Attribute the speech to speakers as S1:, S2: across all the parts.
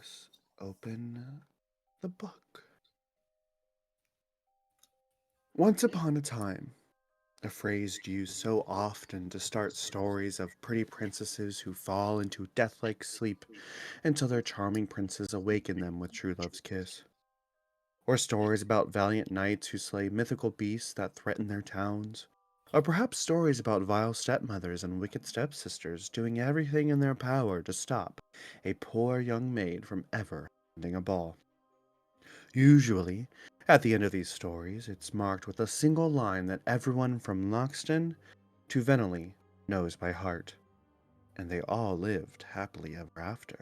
S1: us open the book. Once upon a time, a phrase used so often to start stories of pretty princesses who fall into death-like sleep until their charming princes awaken them with true love's kiss. Or stories about valiant knights who slay mythical beasts that threaten their towns. Or perhaps stories about vile stepmothers and wicked stepsisters doing everything in their power to stop a poor young maid from ever attending a ball. Usually, at the end of these stories, it's marked with a single line that everyone from Loxton to Veneley knows by heart, and they all lived happily ever after.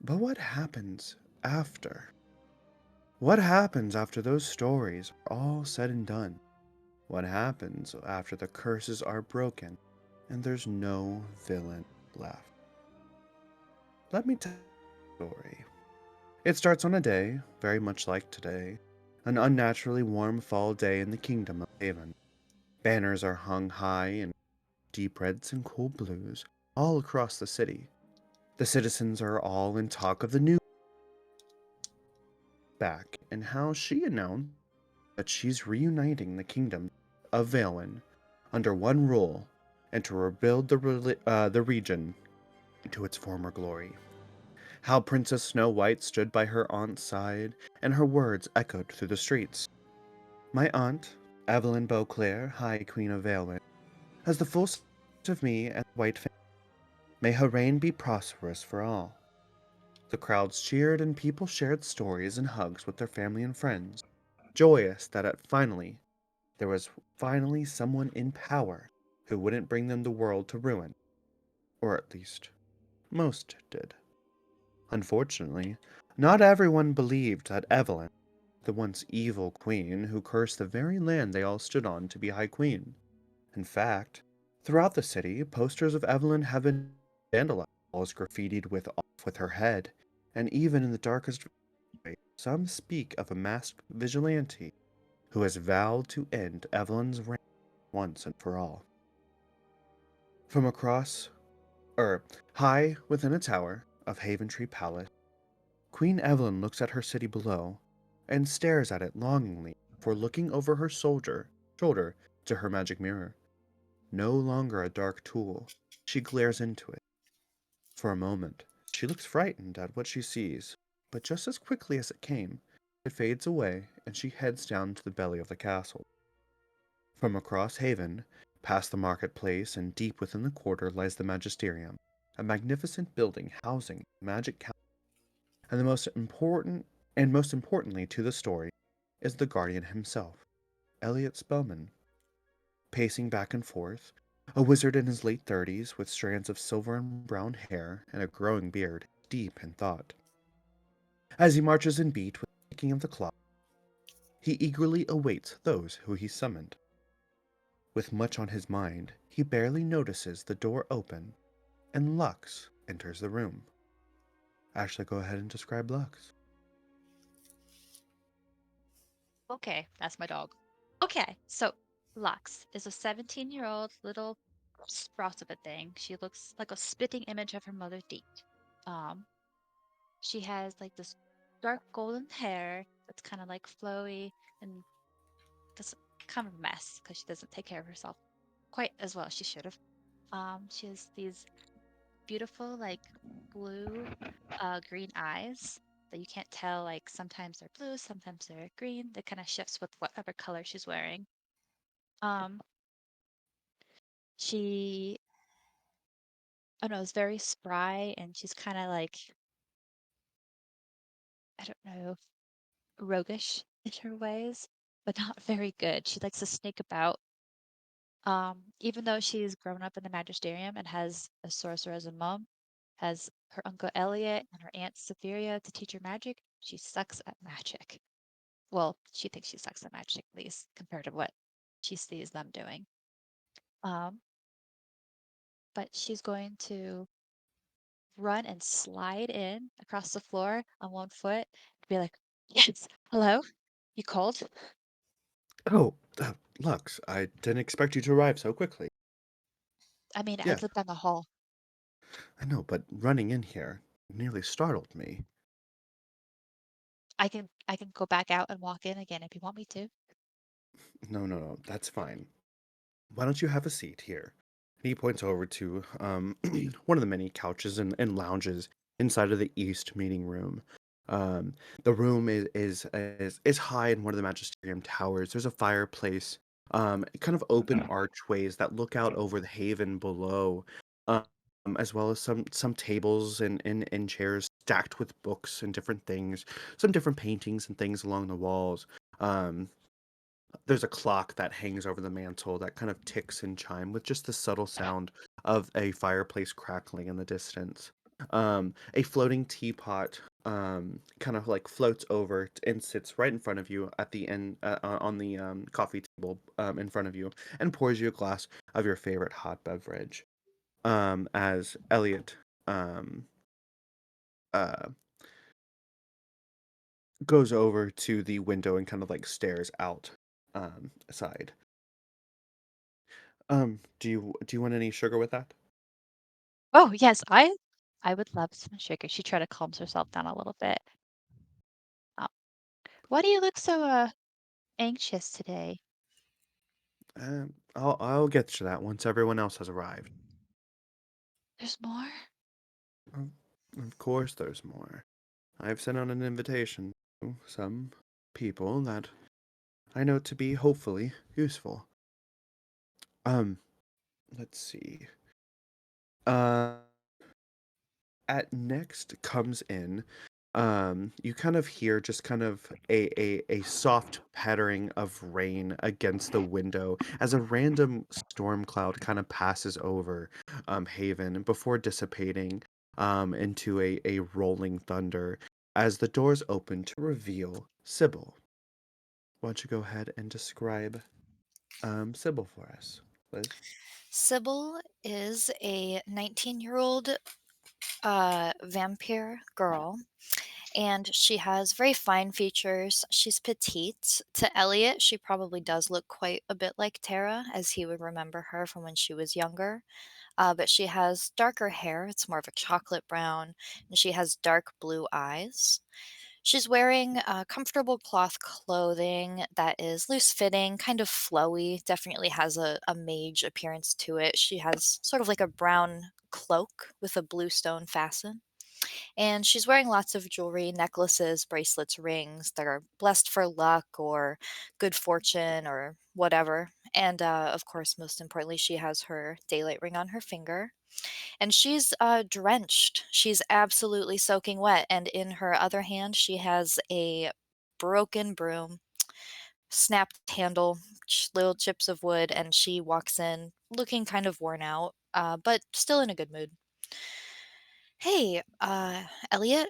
S1: But what happens after? What happens after those stories are all said and done? What happens after the curses are broken and there's no villain left? Let me tell you a story. It starts on a day, very much like today, an unnaturally warm fall day in the kingdom of Haven. Banners are hung high in deep reds and cool blues all across the city. The citizens are all in talk of the new back and how she announced that she's reuniting the kingdom of Valen under one rule and to rebuild the region to its former glory. How Princess Snow White stood by her aunt's side, and her words echoed through the streets. My aunt, Evelyn Beauclair, High Queen of Valen, has the full support of me and the White family. May her reign be prosperous for all. The crowds cheered and people shared stories and hugs with their family and friends, joyous that there was finally someone in power who wouldn't bring them the world to ruin, or at least most did. Unfortunately, not everyone believed that Evelyn, the once evil queen who cursed the very land they all stood on to be High Queen. In fact, throughout the city, posters of Evelyn have been vandalized, walls graffitied with off with her head, and even in the darkest way, some speak of a masked vigilante who has vowed to end Evelyn's reign once and for all. From across, high within a tower of Haventree Palace, Queen Evelyn looks at her city below and stares at it longingly before looking over her shoulder to her magic mirror. No longer a dark tool, she glares into it. For a moment, she looks frightened at what she sees, but just as quickly as it came, it fades away and she heads down to the belly of the castle. From across Haven, past the marketplace and deep within the quarter lies the Magisterium, a magnificent building housing the Magic Council. And most importantly to the story is the Guardian himself, Eliot Spellman, pacing back and forth, a wizard in his late 30s with strands of silver and brown hair and a growing beard, deep in thought. As he marches in beat with the ticking of the clock, he eagerly awaits those who he summoned. With much on his mind, he barely notices the door open, and Lux enters the room. Ashley, go ahead and describe Lux.
S2: Okay, that's my dog. Okay, so Lux is a 17-year-old little sprout of a thing. She looks like a spitting image of her mother Date. Um, she has like this dark golden hair that's kind of like flowy and that's kind of a mess because she doesn't take care of herself quite as well as she should have. She has these beautiful like blue green eyes that you can't tell, like sometimes they're blue, sometimes they're green. That kind of shifts with whatever color she's wearing. Um, she, I don't know, is very spry and she's kind of like, I don't know, roguish in her ways, but not very good. She likes to sneak about. Even though she's grown up in the magisterium and has a sorcerer as a mom, has her uncle Eliot and her aunt Cytherea to teach her magic, she sucks at magic. Well, she thinks she sucks at magic, at least compared to what she sees them doing. Um, but she's going to run and slide in across the floor on one foot and be like, "Yes, hello? You called?"
S1: Oh, Lux, I didn't expect you to arrive so quickly.
S2: I mean, I
S1: Yeah,
S2: lived down the hall.
S1: I know, but running in here nearly startled me.
S2: I can go back out and walk in again if you want me to.
S1: No, no, no, that's fine. Why don't you have a seat here? He points over to one of the many couches and lounges inside of the east meeting room. Um, the room is high in one of the magisterium towers. There's a fireplace, kind of open archways that look out over the haven below, um, as well as some tables and chairs stacked with books and different things, some different paintings and things along the walls. Um, there's a clock that hangs over the mantle that kind of ticks and chime with just the subtle sound of a fireplace crackling in the distance. A floating teapot kind of like floats over and sits right in front of you at the end on the coffee table in front of you and pours you a glass of your favorite hot beverage. As Eliot um, uh, goes over to the window and kind of like stares out aside. Do you want any sugar with that?
S2: Oh, yes, I would love some sugar. She tried to calm herself down a little bit. Uh, why do you look so anxious today?
S1: I'll get to that once everyone else has arrived.
S2: There's more?
S1: Um, of course, there's more. I've sent out an invitation to some people that I know to be hopefully useful. Um, let's see. Uh, at next comes in, you kind of hear just kind of a soft pattering of rain against the window as a random storm cloud kind of passes over Haven before dissipating into a rolling thunder as the doors open to reveal Sybil. Why don't you go ahead and describe Sybil for us, Liz?
S3: Sybil is a 19-year-old vampire girl, and she has very fine features. She's petite. To Eliot, she probably does look quite a bit like Tara, as he would remember her from when she was younger. But she has darker hair, it's more of a chocolate brown, and she has dark blue eyes. She's wearing comfortable cloth clothing that is loose fitting, kind of flowy, definitely has a mage appearance to it. She has sort of like a brown cloak with a blue stone fasten. And she's wearing lots of jewelry, necklaces, bracelets, rings that are blessed for luck or good fortune or whatever. And of course, most importantly, she has her daylight ring on her finger and she's drenched. She's absolutely soaking wet. And in her other hand, she has a broken broom, snapped handle, little chips of wood, and she walks in looking kind of worn out, but still in a good mood. Hey, Elliot,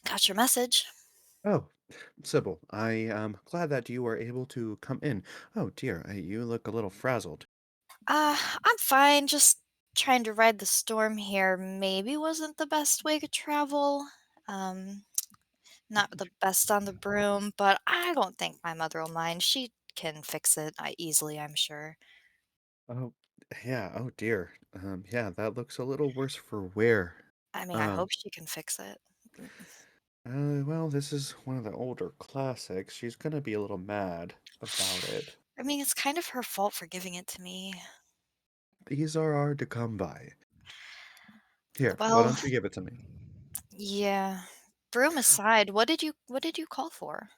S3: got your message.
S1: Oh, Sybil, I am glad that you were able to come in. Oh dear, you look a little frazzled.
S3: I'm fine. Just trying to ride the storm here. Maybe wasn't the best way to travel. Um, Not the best on the broom, but I don't think my mother will mind. She can fix it easily, I'm sure.
S1: Oh, yeah. Oh dear. Yeah, that looks a little worse for wear.
S3: I mean, I
S1: Um,
S3: hope she can fix it.
S1: well, this is one of the older classics. She's gonna be a little mad about it.
S3: I mean, it's kind of her fault for giving it to me.
S1: These are hard to come by. Here, why
S3: Well,
S1: don't you give it to me?
S3: yeah. Broom aside, what did you call for?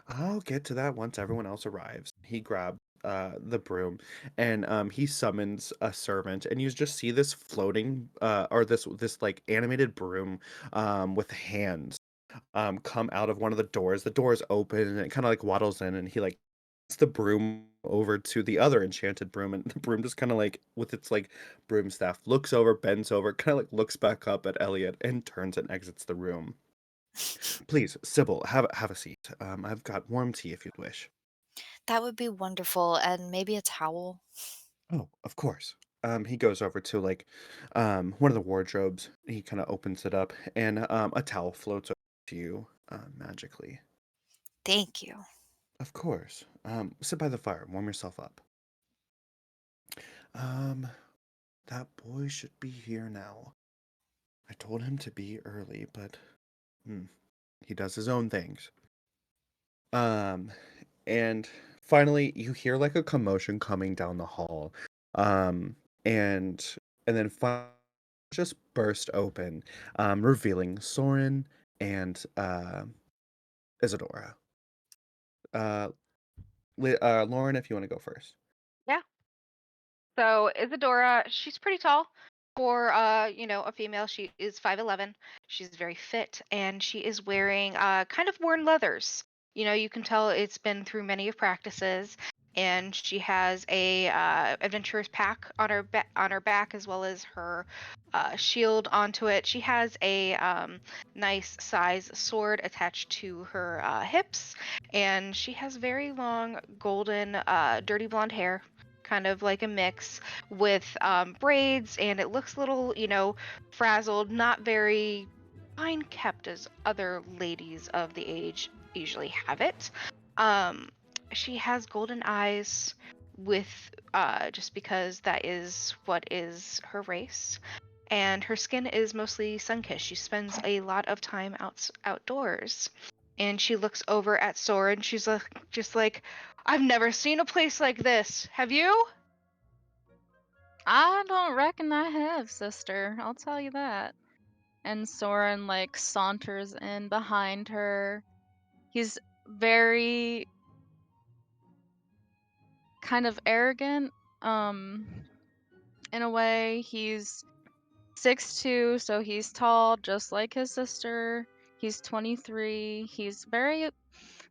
S1: I'll get to that once everyone else arrives. He grabs the broom and he summons a servant and you just see this floating or this like animated broom with hands come out of one of the doors. The doors open and it kind of like waddles in and he like puts the broom over to the other enchanted broom and the broom just kind of like with its like broom staff looks over, bends over, kind of like looks back up at Elliot and turns and exits the room. Please, Sybil, have a seat. I've got warm tea if you'd wish.
S3: That would be wonderful, and maybe a towel.
S1: Oh, of course. He goes over to like one of the wardrobes. He kind of opens it up and a towel floats over to you magically.
S3: Thank you.
S1: Of course. Sit by the fire, warm yourself up. Um, that boy should be here now. I told him to be early, but hmm. He does his own things. Um, and finally, you hear like a commotion coming down the hall. Um, and and then finally just burst open, revealing Soren and Isadora. Uh, Lauren, if you want to go first.
S4: Yeah. So Isadora, she's pretty tall for a female. She is 5'11". She's very fit and she is wearing kind of worn leathers. You can tell it's been through many of practices, and she has a adventurer's pack on her back, as well as her shield onto it. She has a nice size sword attached to her hips, and she has very long golden dirty blonde hair, kind of like a mix with braids, and it looks a little, frazzled, not very fine kept as other ladies of the age usually have it. Um, she has golden eyes with just because that is what is her race. And her skin is mostly sun-kissed. She spends a lot of time outdoors. And she looks over at Soren. She's just like, I've never seen a place like this. Have you?
S5: I don't reckon I have, sister. I'll tell you that. And Soren like saunters in behind her. He's very kind of arrogant. In a way, he's 6'2", so he's tall, just like his sister. He's 23. He's very.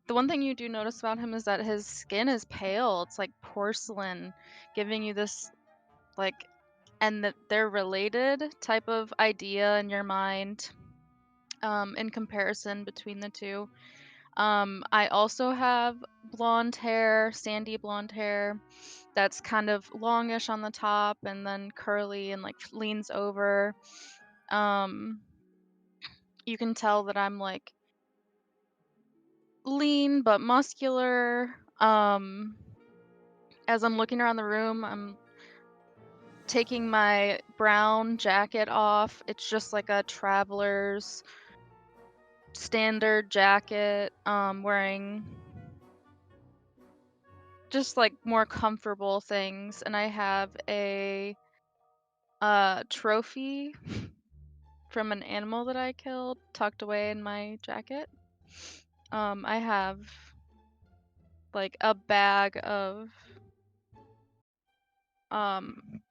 S5: The one thing you do notice about him is that his skin is pale. It's like porcelain, giving you this like, and that they're related type of idea in your mind. In comparison between the two. I also have blonde hair, sandy blonde hair, that's kind of longish on the top and then curly and like leans over. Um, you can tell that I'm like lean but muscular. As I'm looking around the room, I'm taking my brown jacket off. It's just like a traveler's standard jacket. Wearing just like more comfortable things, and I have a trophy from an animal that I killed tucked away in my jacket. I have like a bag of a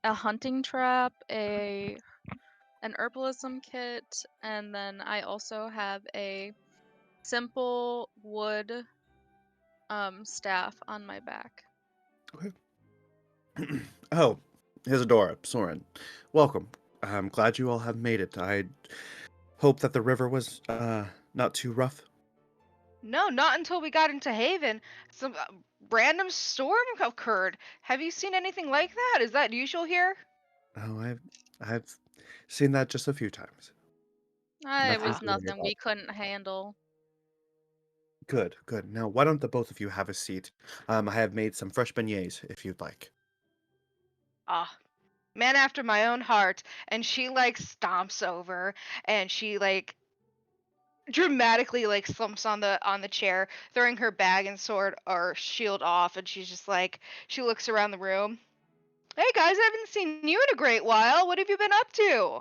S5: hunting trap, an herbalism kit, and then I also have a simple wood staff on my back.
S1: Okay. Oh, Isadora, Soren, welcome. I'm glad you all have made it. I hope that the river was not too rough.
S4: No, not until we got into Haven. Some random storm occurred. Have you seen anything like that? Is that usual here?
S1: Oh, I've seen that just a few times.
S5: It
S1: Nothing
S5: was
S1: to worry
S5: nothing
S1: about.
S5: we couldn't handle.
S1: Good, good. Now, why don't the both of you have a seat? I have made some fresh beignets if you'd like.
S4: Ah, man after my own heart. And she like stomps over, and she like dramatically like slumps on the chair, throwing her bag and sword or shield off, and she's just like, she looks around the room. Hey guys, I haven't seen you in a great while. What have you been up to?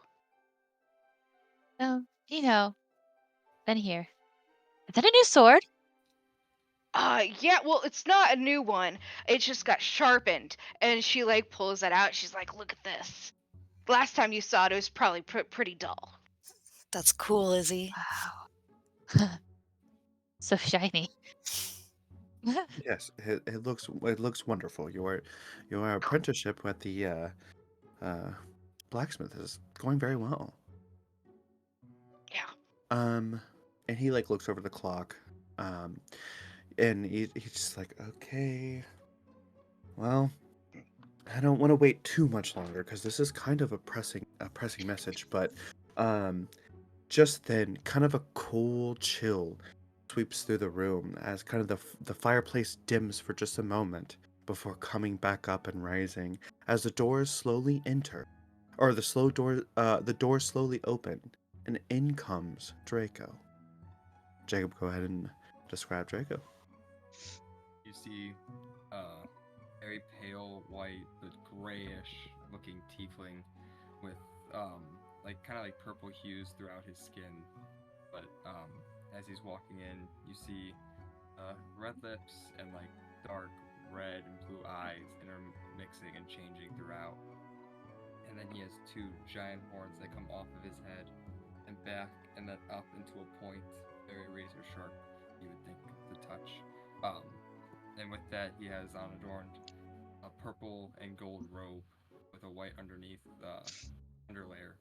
S2: Oh, been here. Is that a new sword?
S4: Yeah, well, it's not a new one. It just got sharpened. And she like pulls that out. She's like, look at this. Last time you saw it, it was probably pretty dull.
S3: That's cool, Izzy.
S2: Wow. So shiny.
S1: Yes, it looks wonderful. Your apprenticeship at the uh, blacksmith is going very well.
S4: Yeah.
S1: Um, and he like looks over the clock, um, and he's just like, okay, well, I don't want to wait too much longer because this is kind of a pressing message. But um, just then, kind of a cool chill sweeps through the room as kind of the fireplace dims for just a moment before coming back up and rising as the doors slowly enter, or the doors slowly open, and in comes Draco. Jacob, go ahead and describe Draco.
S6: You see very pale white, but grayish looking tiefling with like kind of like purple hues throughout his skin. But as he's walking in, you see red lips and like dark red and blue eyes intermixing and changing throughout. And then he has two giant horns that come off of his head and back and then up into a point, very razor sharp, you would think, to touch. And with that, he has on adorned a purple and gold robe with a white underneath underlayer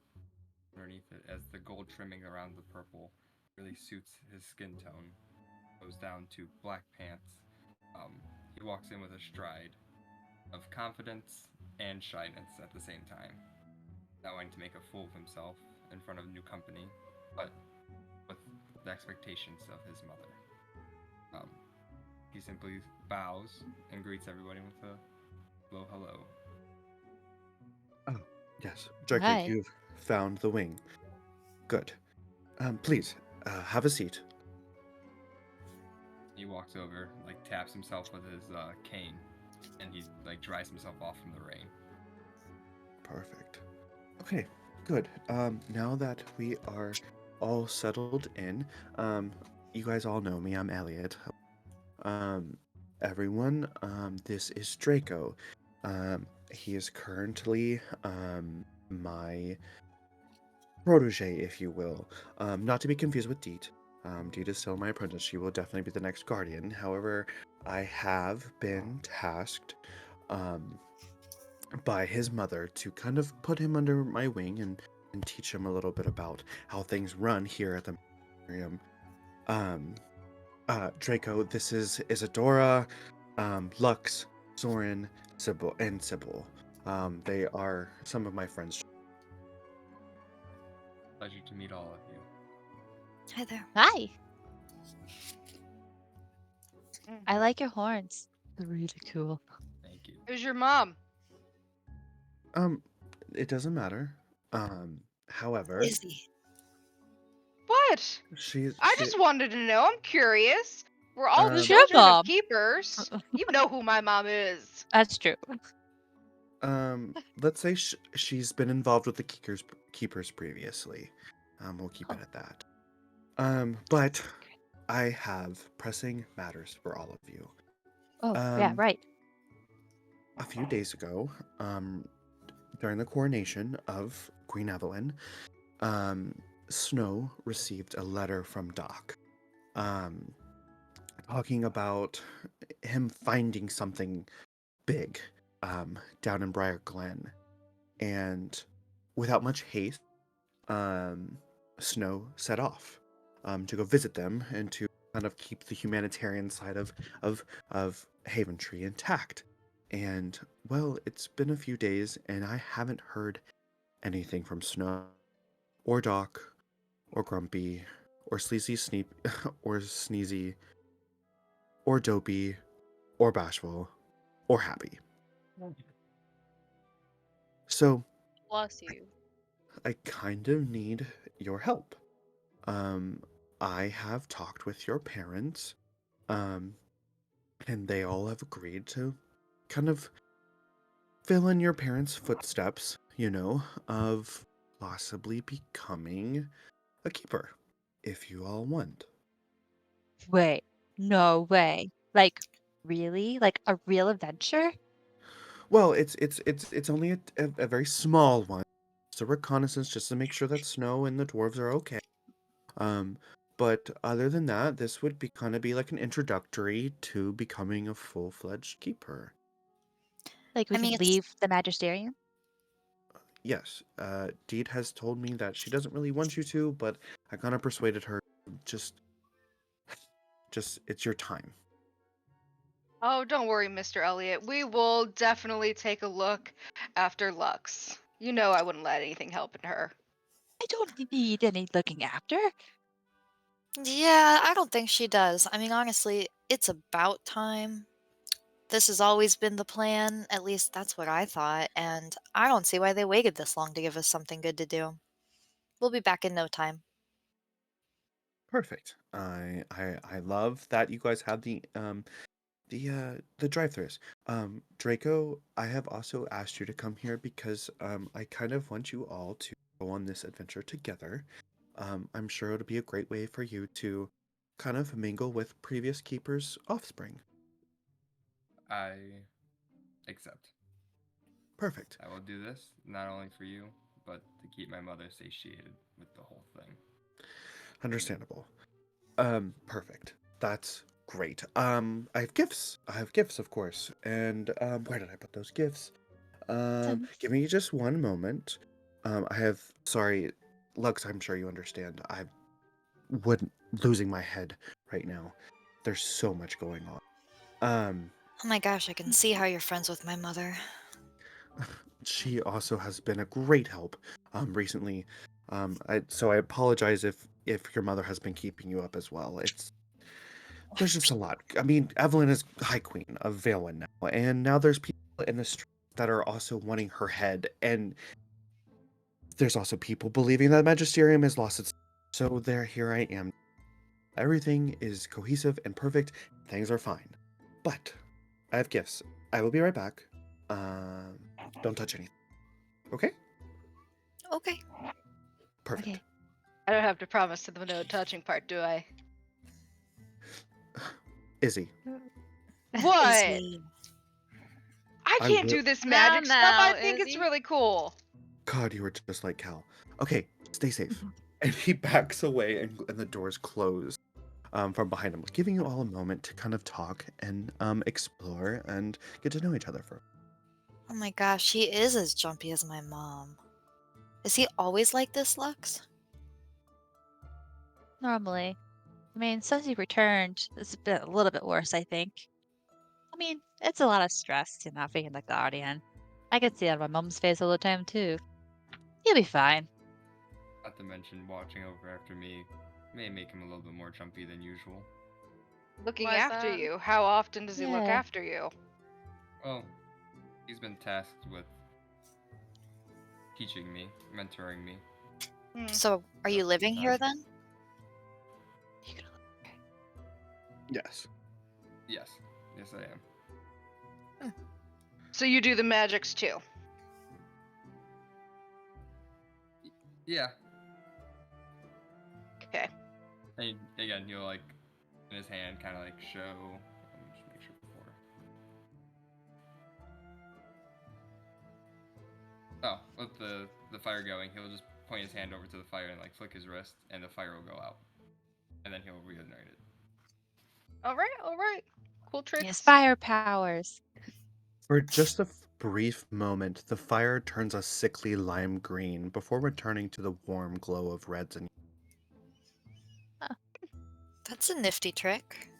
S6: underneath it, as the gold trimming around the purple really suits his skin tone. Goes down to black pants. He walks in with a stride of confidence and shyness at the same time, not wanting to make a fool of himself in front of new company, but with the expectations of his mother. He simply bows and greets everybody with a hello, hello.
S1: Oh, yes. Draco,
S2: Right.
S1: you've found the wing. Good. Please, have a seat.
S6: He walks over, like taps himself with his cane, and he like dries himself off from the rain.
S1: Perfect. Okay, good. Now that we are all settled in, you guys all know me. I'm Eliot. Everyone, this is Draco. He is currently my protege, if you will. Not to be confused with Deet. Deet is still my apprentice. She will definitely be the next guardian. However, I have been tasked by his mother to kind of put him under my wing and teach him a little bit about how things run here at the Museum. Draco, this is Isadora, Lux, Soren, Sybil. They are some of my friends.
S6: Pleasure to meet all of you.
S3: Hi there.
S2: Hi.
S4: Mm.
S2: I like your horns. They're really cool.
S6: Thank you.
S4: Who's your mom?
S1: It doesn't matter. However,
S3: Izzy.
S4: What?
S1: she
S4: I just wanted to know. I'm curious. We're all
S1: Who's
S2: your
S4: children
S2: mom?
S4: of keepers. You know who my mom is.
S2: That's true.
S1: let's say she's been involved with the keepers previously. We'll keep it
S2: Oh.
S1: at that. But I have pressing matters for all of you.
S2: Oh, yeah, right.
S1: A few days ago, during the coronation of Queen Evelyn, Snow received a letter from Doc, talking about him finding something big, down in Briar Glen, and without much haste, Snow set off, to go visit them and to kind of keep the humanitarian side of Haven Tree intact. And well, it's been a few days, and I haven't heard anything from Snow, or Doc, or Grumpy, or Sleazy Sneep, or Sneezy, or Dopey, or Bashful, or Happy. So
S5: Bless you.
S1: I kind of need your help. Um, I have talked with your parents, um, and they all have agreed to kind of fill in your parents' footsteps, of possibly becoming a keeper, if you all want.
S2: Wait, no way. Like, really? Like a real adventure?
S1: Well, it's only a very small one. It's a reconnaissance just to make sure that Snow and the dwarves are okay. Um, but other than that, this would be kind of be like an introductory to becoming a full-fledged keeper.
S2: Like we
S3: I mean,
S2: could
S3: it's
S2: leave the magisterium?
S1: Yes, Deed has told me that she doesn't really want you to, but I kind of persuaded her. Just, it's your time.
S4: Oh, don't worry, Mr. Elliot. We will definitely take a look after Lux. You know I wouldn't let anything happen to her.
S2: I don't need any looking after.
S3: yeah, I don't think she does. I mean, honestly, it's about time. This has always been the plan. At least that's what I thought, and I don't see why they waited this long to give us something good to do. We'll be back in no time.
S1: Perfect. I love that you guys have the drive-throughs. Draco, I have also asked you to come here because I kind of want you all to go on this adventure together. I'm sure it'll be a great way for you to kind of mingle with previous keepers' offspring.
S6: I accept.
S1: Perfect.
S6: I will do this not only for you, but to keep my mother satiated with the whole thing.
S1: Understandable. Perfect. That's great. I have gifts. I have gifts, of course. And where did I put those gifts? Give me just one moment. Sorry, Lux, I'm sure you understand. I'm losing my head right now. There's so much going on.
S3: Oh my gosh, I can see how you're friends with my mother.
S1: She also has been a great help, recently. So I apologize if your mother has been keeping you up as well. There's just a lot. I mean, Evelyn is High Queen of Valen now, and now there's people in the street that are also wanting her head, and there's also people believing that Magisterium has lost its. So here I am. Everything is cohesive and perfect. Things are fine. But I have gifts. I will be right back. Don't touch anything. Okay?
S3: Okay.
S1: Perfect.
S2: Okay.
S4: I don't have to promise to the no touching part, do I?
S1: Izzy.
S4: What?
S3: Izzy.
S4: I
S1: I
S4: can't
S1: will-
S4: do this
S5: Now,
S4: magic stuff. I
S5: now,
S4: think it's
S5: Izzy.
S4: really cool.
S1: God, you were just like Cal. Okay, stay safe. And he backs away, and the doors close from behind him, giving you all a moment to kind of talk and explore and get to know each other for.
S3: Oh my gosh, she is as jumpy as my mom. Is he always like this, Lux?
S2: Normally. I mean, since he returned, it's been a little bit worse, I think. I mean, it's a lot of stress, not being the guardian. I can see it on my mom's face all the time, too. He'll be fine.
S6: Not to mention watching over after me may make him a little bit more jumpy than usual.
S4: Looking
S5: Why is
S4: after
S5: that?
S4: you. How often does he look
S2: Yeah.
S4: after you?
S6: Well, he's been tasked with teaching me, mentoring me.
S3: So, are you living here then?
S1: Yes.
S6: Yes, yes I am.
S4: So you do the magics too.
S6: Yeah,
S4: Okay.
S6: and again, you'll like in his hand, kind of like show. Let me just make sure before. Oh, with the fire going, he'll just point his hand over to the fire and like flick his wrist, and the fire will go out, and then he'll reignite it.
S4: All right. Cool tricks.
S2: His fire powers.
S1: For just a brief moment, the fire turns a sickly lime green before returning to the warm glow of reds and.
S3: That's a nifty trick.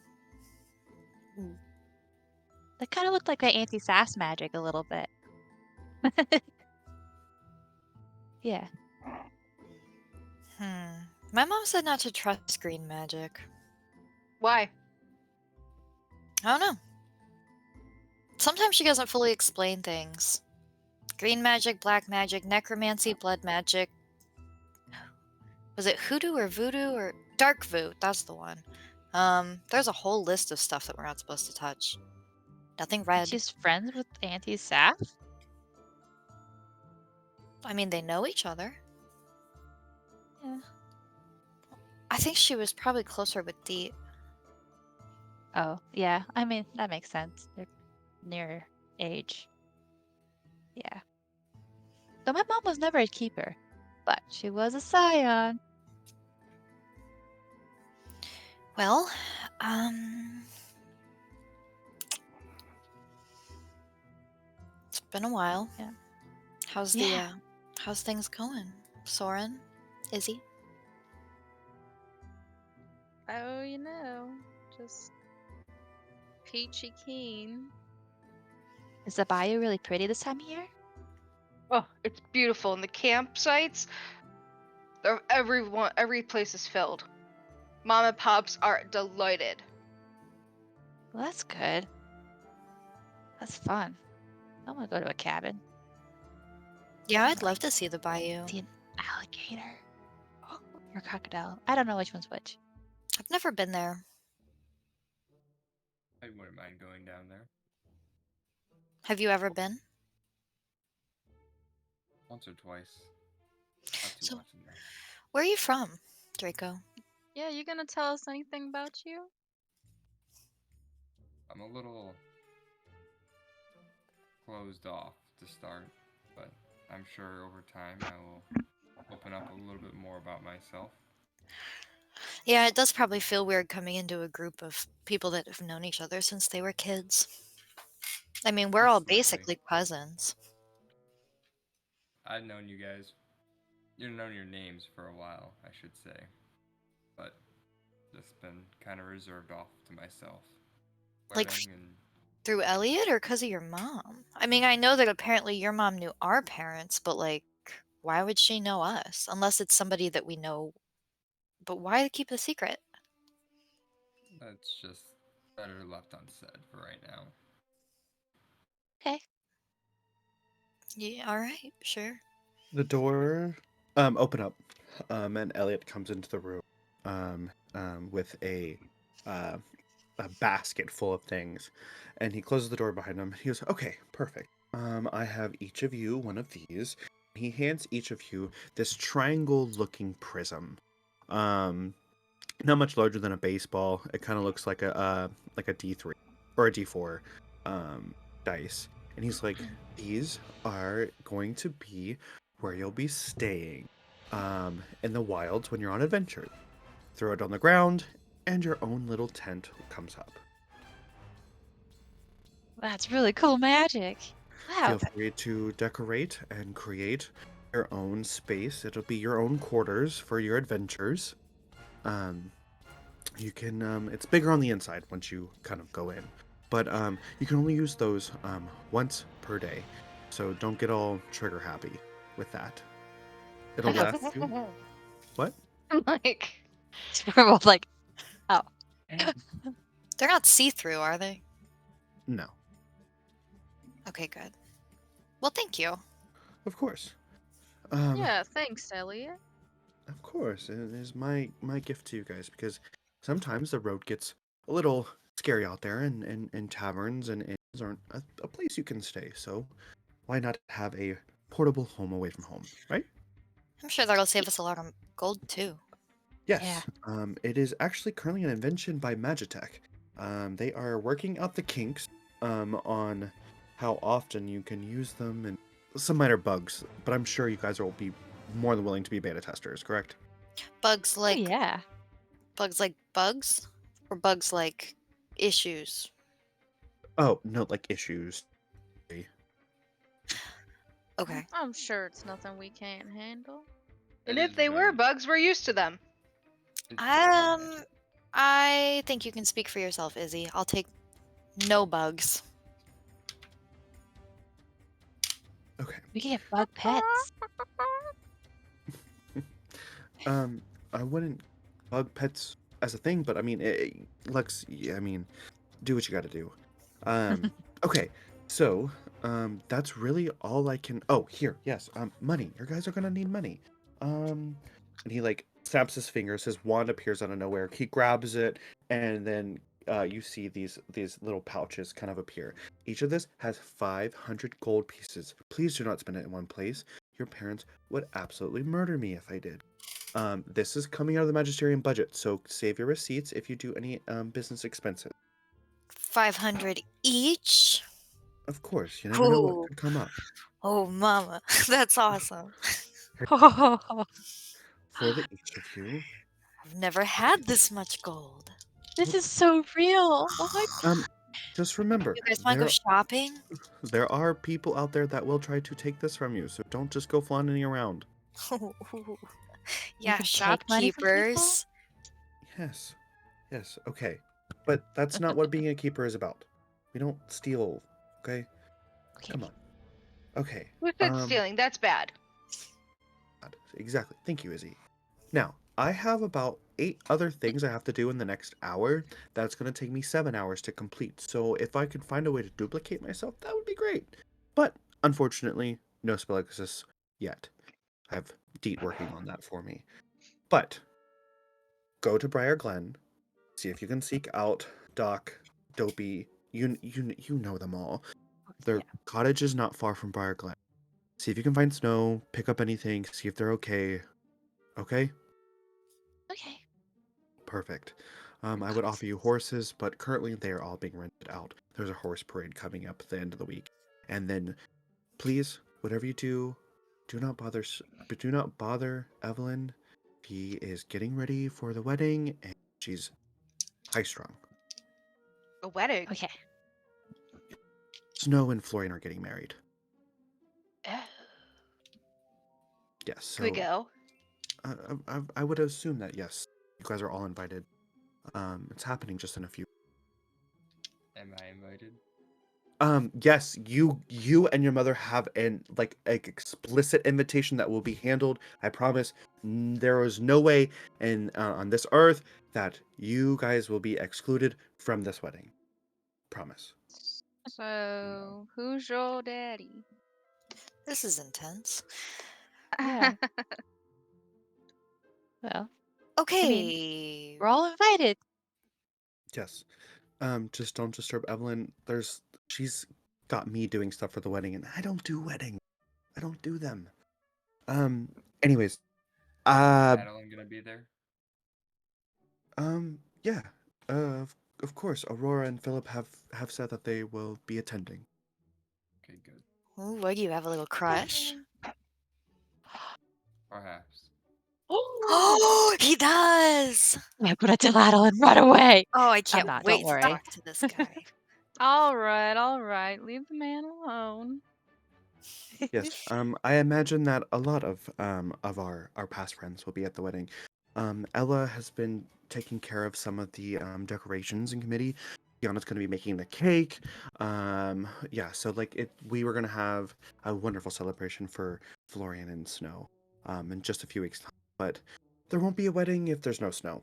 S2: That kind of looked like that anti-sass magic a little bit. Yeah.
S3: My mom said not to trust green magic.
S4: Why?
S3: I don't know. Sometimes she doesn't fully explain things. Green magic, black magic, necromancy, blood magic. Was it hoodoo or voodoo or dark voodoo? That's the one. There's a whole list of stuff that we're not supposed to touch. Nothing red.
S2: She's friends with anti-sass?
S3: I mean, they know each other.
S2: Yeah.
S3: I think she was probably closer with Deet.
S2: Oh, yeah. I mean, that makes sense. They're near age. Yeah. Though my mom was never a keeper, but she was a scion.
S3: Well, it's been a while.
S2: Yeah.
S3: How's things going? Soren? Izzy?
S5: Oh, just peachy keen.
S2: Is the bayou really pretty this time of year?
S4: Oh, it's beautiful. And the campsites, every place is filled. Mom and Pops are delighted.
S2: Well, that's good. That's fun. I want to go to a cabin.
S3: Yeah, I'd love to see the bayou.
S2: See an alligator. Or crocodile. I don't know which one's which.
S3: I've never been there.
S6: I wouldn't mind going down there
S3: Have you ever been?
S6: once or twice. Not too
S3: So,
S6: often though.
S3: where are you from, Draco?
S5: Yeah, you gonna tell us anything about you?
S6: I'm a little closed off to start, but I'm sure over time I will open up a little bit more about myself.
S3: Yeah, it does probably feel weird coming into a group of people that have known each other since they were kids. I mean, we're
S6: Just
S3: all
S6: slightly.
S3: basically cousins.
S6: I've known you guys. You've known your names for a while, I should say, but just been kind of reserved off to myself.
S3: Like,
S6: Learning and
S3: through Eliot or because of your mom? I mean, I know that apparently your mom knew our parents, but like, why would she know us? Unless it's somebody that we know. But why keep the secret?
S6: that's just better left unsaid for right now.
S2: Okay.
S3: Yeah, all right, sure.
S1: The door open up, and Elliot comes into the room with uh, a basket full of things, and he closes the door behind him. He goes, "Okay, perfect. I have each of you one of these." He hands each of you this triangle-looking prism. Not much larger than a baseball. It kind of looks like a D3 or a D4 dice. And he's like, "These are going to be where you'll be staying in the wilds when you're on adventure. Throw it on the ground, and your own little tent comes up.
S2: That's really cool magic. Wow.
S1: Feel free to decorate and create your own space. It'll be your own quarters for your adventures. You can it's bigger on the inside once you kind of go in, but you can only use those once per day, so don't get all trigger happy with that. It'll last you what?
S4: I'm like,
S2: We're both like, oh.
S3: They're not see-through, are they?
S1: No,
S3: Okay, good. Well, thank you.
S1: of course.
S5: Yeah, thanks, Eliot.
S1: Of course, it is my gift to you guys, because sometimes the road gets a little scary out there, and taverns and inns aren't a place you can stay, so why not have a portable home away from home, right?
S3: I'm sure that'll save us a lot of gold too.
S1: Yes, it is actually currently an invention by Magitech. They are working out the kinks on how often you can use them and some minor bugs, but I'm sure you guys will be more than willing to be beta testers, correct?
S3: Bugs
S2: Oh,
S3: like
S2: yeah.
S3: bugs, or bugs like issues.
S1: Oh, no, like issues.
S3: Okay.
S5: I'm sure it's nothing we can't handle.
S4: and
S6: It
S4: if
S6: is
S4: they were
S6: very
S4: bugs, we're used to them.
S6: interesting.
S3: I think you can speak for yourself, Izzy. I'll take no bugs.
S1: Okay.
S2: We can get bug pets.
S1: I wouldn't bug pets as a thing, but I mean, Lex, yeah, I mean, do what you got to do. Okay, so that's really all I can. Oh, here, yes, money. Your guys are gonna need money. And he like snaps his fingers. His wand appears out of nowhere. He grabs it, and then you see these little pouches kind of appear. Each of this has 500 gold pieces. Please do not spend it in one place. Your parents would absolutely murder me if I did. This is coming out of the magisterium budget, so save your receipts if you do any business expenses.
S3: 500 each?
S1: Of course, you never know what
S3: Ooh.
S1: could come up.
S3: Oh, mama. That's awesome.
S1: For the each of you,
S3: I've never had this much gold.
S2: This is so real. Oh my
S1: just remember,
S3: You guys want to go shopping?
S1: there are people out there that will try to take this from you, so don't just go flaunting around.
S3: Yeah,
S2: can take money from people?
S3: shopkeepers.
S1: Yes, yes, okay, but that's not what being a keeper is about. We don't steal, okay?
S2: Okay.
S1: Come on. Okay.
S4: Who said stealing? That's bad.
S1: Exactly. Thank you, Izzy. Now, I have about 8 other things I have to do in the next hour. That's going to take me 7 hours to complete. So if I could find a way to duplicate myself, that would be great. But unfortunately, no spell exists yet. I have Deet working on that for me. But go to Briar Glen, See if you can seek out Doc, Dopey. You know them all. Their cottage is not far from Briarglen. See if you can find Snow, pick up anything, see if they're okay. Okay?
S2: Okay.
S1: Perfect. I would offer you horses, but currently they are all being rented out. There's a horse parade coming up at the end of the week. And then, please, whatever you do, do not bother Evelyn. She is getting ready for the wedding, and she's high strung.
S4: A wedding.
S2: Okay.
S1: Snow and Florian are getting married.
S4: Oh.
S1: Yes,
S4: Can we
S1: so
S4: go?
S1: I would assume that yes, you guys are all invited. It's happening just in a few.
S6: Am I invited?
S1: Yes, you and your mother have an explicit invitation that will be handled. I promise. There is no way on this earth that you guys will be excluded from this wedding. Promise.
S5: So, who's your daddy?
S3: This is intense.
S2: Yeah. Well,
S3: Okay.
S2: we're all invited.
S1: Yes. Just don't disturb Evelyn. She's got me doing stuff for the wedding, and I don't do weddings. I don't do them. Anyways,
S6: Madeline gonna be there?
S1: yeah. Of course, Aurora and Philip have said that they will be attending.
S6: Okay, good.
S3: Ooh, what do you have, a little crush?
S6: Perhaps.
S3: Oh, he does!
S2: I put a teladdle and run away.
S3: Oh, I can't
S2: not,
S3: wait
S2: don't
S3: to
S2: worry.
S3: talk to this guy.
S5: All right. Leave the man alone.
S1: Yes. I imagine that a lot of our past friends will be at the wedding. Ella has been taking care of some of the decorations in committee. Tiana's going to be making the cake. Yeah. So we were going to have a wonderful celebration for Florian and Snow, in just a few weeks' time. But there won't be a wedding if there's no snow.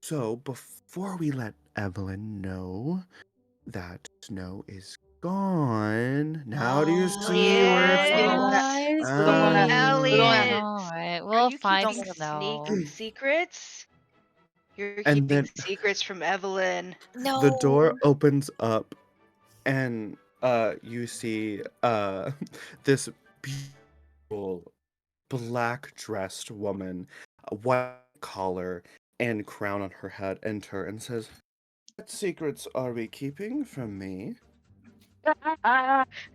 S1: So before we let Evelyn know that Snow is gone, now do you see where it's
S4: Elliot.
S1: going?
S2: Guys,
S4: Elliot.
S2: all right,
S4: Are
S2: we'll
S4: you
S2: find
S4: keeping
S2: Snow.
S4: secrets? You're
S1: And
S4: keeping
S1: then
S4: secrets from Evelyn.
S1: the
S3: No.
S1: door opens up, and you see this beautiful black dressed woman, a white collar and crown on her head, enter and says, "What secrets are we keeping from me?"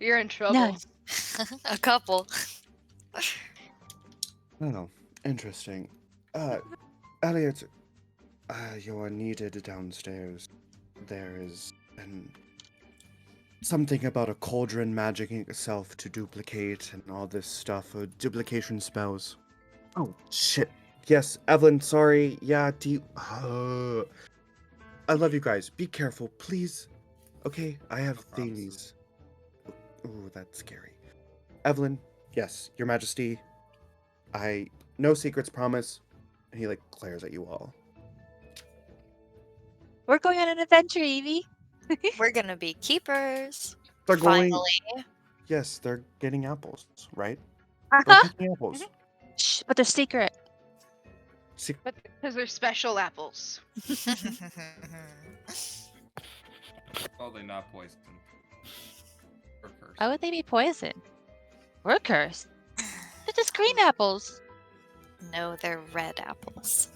S4: You're in trouble.
S2: None.
S3: A couple.
S1: Oh, interesting. Eliot, you are needed downstairs. There is something about a cauldron magicking itself to duplicate and all this stuff, duplication spells. Oh, shit. Yes, Evelyn, sorry. Yeah, I love you guys. Be careful, please. Okay, I have
S6: No promises.
S1: things. Ooh, that's scary. Evelyn, yes, Your Majesty. No secrets, promise. And he glares at you all.
S2: We're going on an adventure, Evie.
S3: We're gonna be keepers.
S1: They're going.
S3: Finally.
S1: Yes, they're getting apples, right?
S2: Uh-huh.
S1: They're picking apples.
S2: Shh, but they're secret.
S4: But because they're special apples.
S6: Probably not poisoned. Or cursed.
S2: Why would they be poisoned? We're cursed. They're just green apples.
S3: No, they're red apples.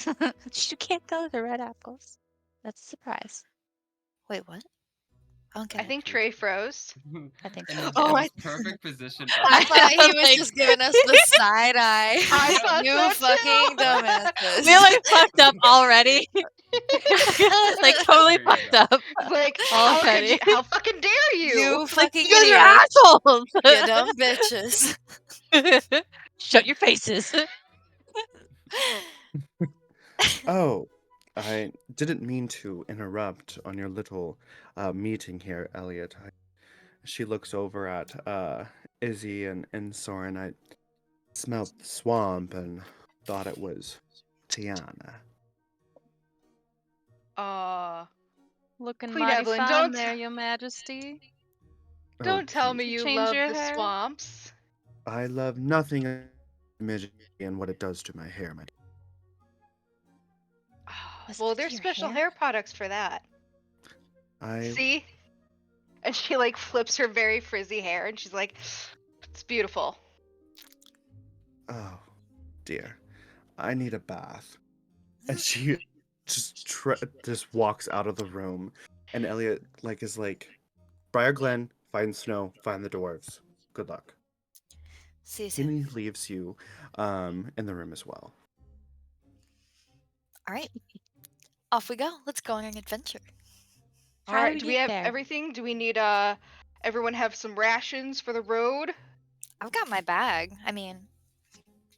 S2: You can't go the red apples. That's a surprise.
S3: Wait, what? I don't get
S4: I
S3: it.
S4: think Trey froze.
S2: I think
S6: In
S2: so.
S6: the
S3: Oh,
S6: most
S3: I-
S6: perfect position
S3: I
S6: ever.
S3: thought he was
S2: Like-
S3: just giving us the side eye.
S4: I thought
S3: you
S4: so
S3: fucking
S4: too.
S3: dumbasses.
S2: We fucked up already. Totally
S6: There you
S2: fucked
S6: go.
S2: up.
S4: Like,
S2: Already.
S4: how fucking dare you?
S3: You fucking
S2: You guys are
S3: idiots.
S2: assholes.
S3: You dumb bitches.
S2: Shut your faces.
S1: Oh, I didn't mean to interrupt on your little meeting here, Eliot. She looks over at Izzy and Soren. I smelled the swamp and thought it was Tiana.
S5: Looking
S4: Queen
S5: mighty
S4: Evelyn,
S5: fine
S4: don't
S5: there, Your Majesty.
S4: don't tell
S1: please.
S4: me you
S5: Change
S4: love
S5: your
S4: the
S5: hair?
S4: swamps.
S1: I love nothing and what it does to my hair, my dear.
S4: Oh,
S2: Was
S4: Well,
S2: it
S4: there's
S2: your
S4: special hair products for that.
S1: I
S4: See? And she like flips her very frizzy hair and she's like, it's beautiful.
S1: oh dear, I need a bath. And she just walks out of the room, and Eliot is like, Briar Glen, find Snow, find the dwarves. Good luck.
S3: See you
S1: And
S3: soon.
S1: he leaves you in the room as well.
S3: All right. Off we go. Let's go on an adventure.
S4: All
S2: How do
S4: right,
S2: we
S4: do we
S2: get
S4: have
S2: there?
S4: everything? Do we need everyone have some rations for the road?
S3: I've got my bag. I mean,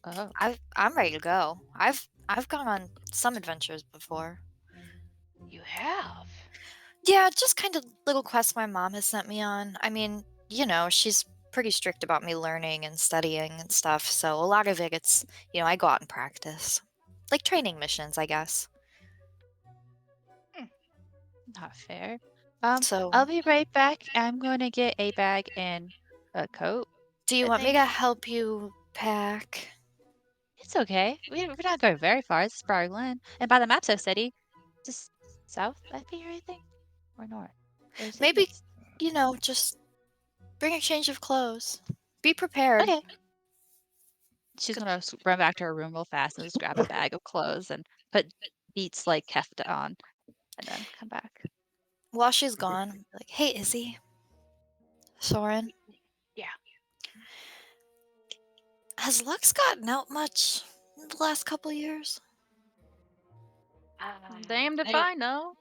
S2: Oh.
S3: I'm ready to go. I've gone on some adventures before.
S4: You have.
S3: Yeah, just kind of little quests my mom has sent me on. I mean, she's pretty strict about me learning and studying and stuff, so a lot of it's, I go out and practice. Like training missions, I guess.
S2: Not fair.
S3: So,
S2: I'll be right back. I'm going to get a bag and a coat.
S3: do you
S2: I
S3: want me
S2: think.
S3: to help you pack?
S2: It's okay. We're not going very far. This is Briar Glen. And by the map so steady, just south, I think, or anything? Or north? Or is it
S3: Maybe,
S2: east?
S3: just bring a change of clothes. Be prepared.
S2: Okay. She's going to run back to her room real fast and just grab a bag of clothes and put Beats like heft on and then come back.
S3: While she's gone, I'm like, hey, Izzy. Soren.
S4: Yeah.
S3: Has Lux gotten out much in the last couple years?
S5: Damned if I know.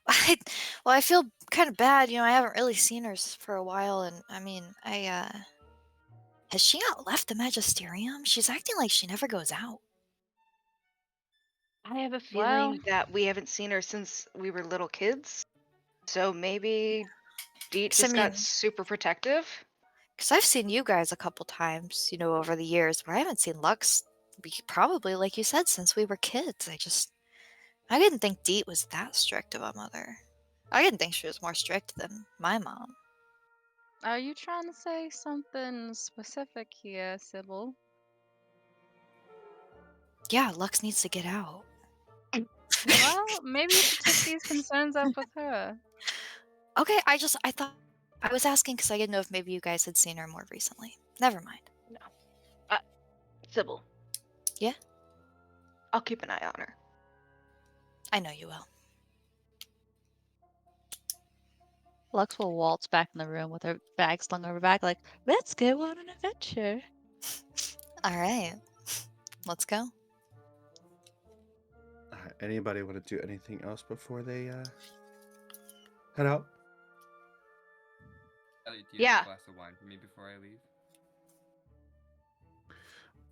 S3: I feel kind of bad. I haven't really seen her for a while, and I mean, has she not left the Magisterium? She's acting like she never goes out.
S4: I have a
S5: Well-
S4: feeling that we haven't seen her since we were little kids. So maybe Deet
S3: 'Cause,
S4: just got super protective.
S3: Because I've seen you guys a couple times, over the years, but I haven't seen Lux, probably, like you said, since we were kids. I didn't think Deet was that strict of a mother. I didn't think she was more strict than my mom.
S5: Are you trying to say something specific here, Sybil?
S3: Yeah, Lux needs to get out.
S5: Well, maybe you should take these concerns up with her.
S3: Okay, I thought I was asking because I didn't know if maybe you guys had seen her more recently. Never mind.
S4: Sybil.
S3: Yeah?
S4: I'll keep an eye on her.
S3: I know you will.
S2: Lux will waltz back in the room with her bag slung over her back, like, let's go on an adventure.
S3: All right, let's go.
S1: Anybody want to do anything else before they head out?
S6: Elliot, do you have a glass of wine for me before I leave?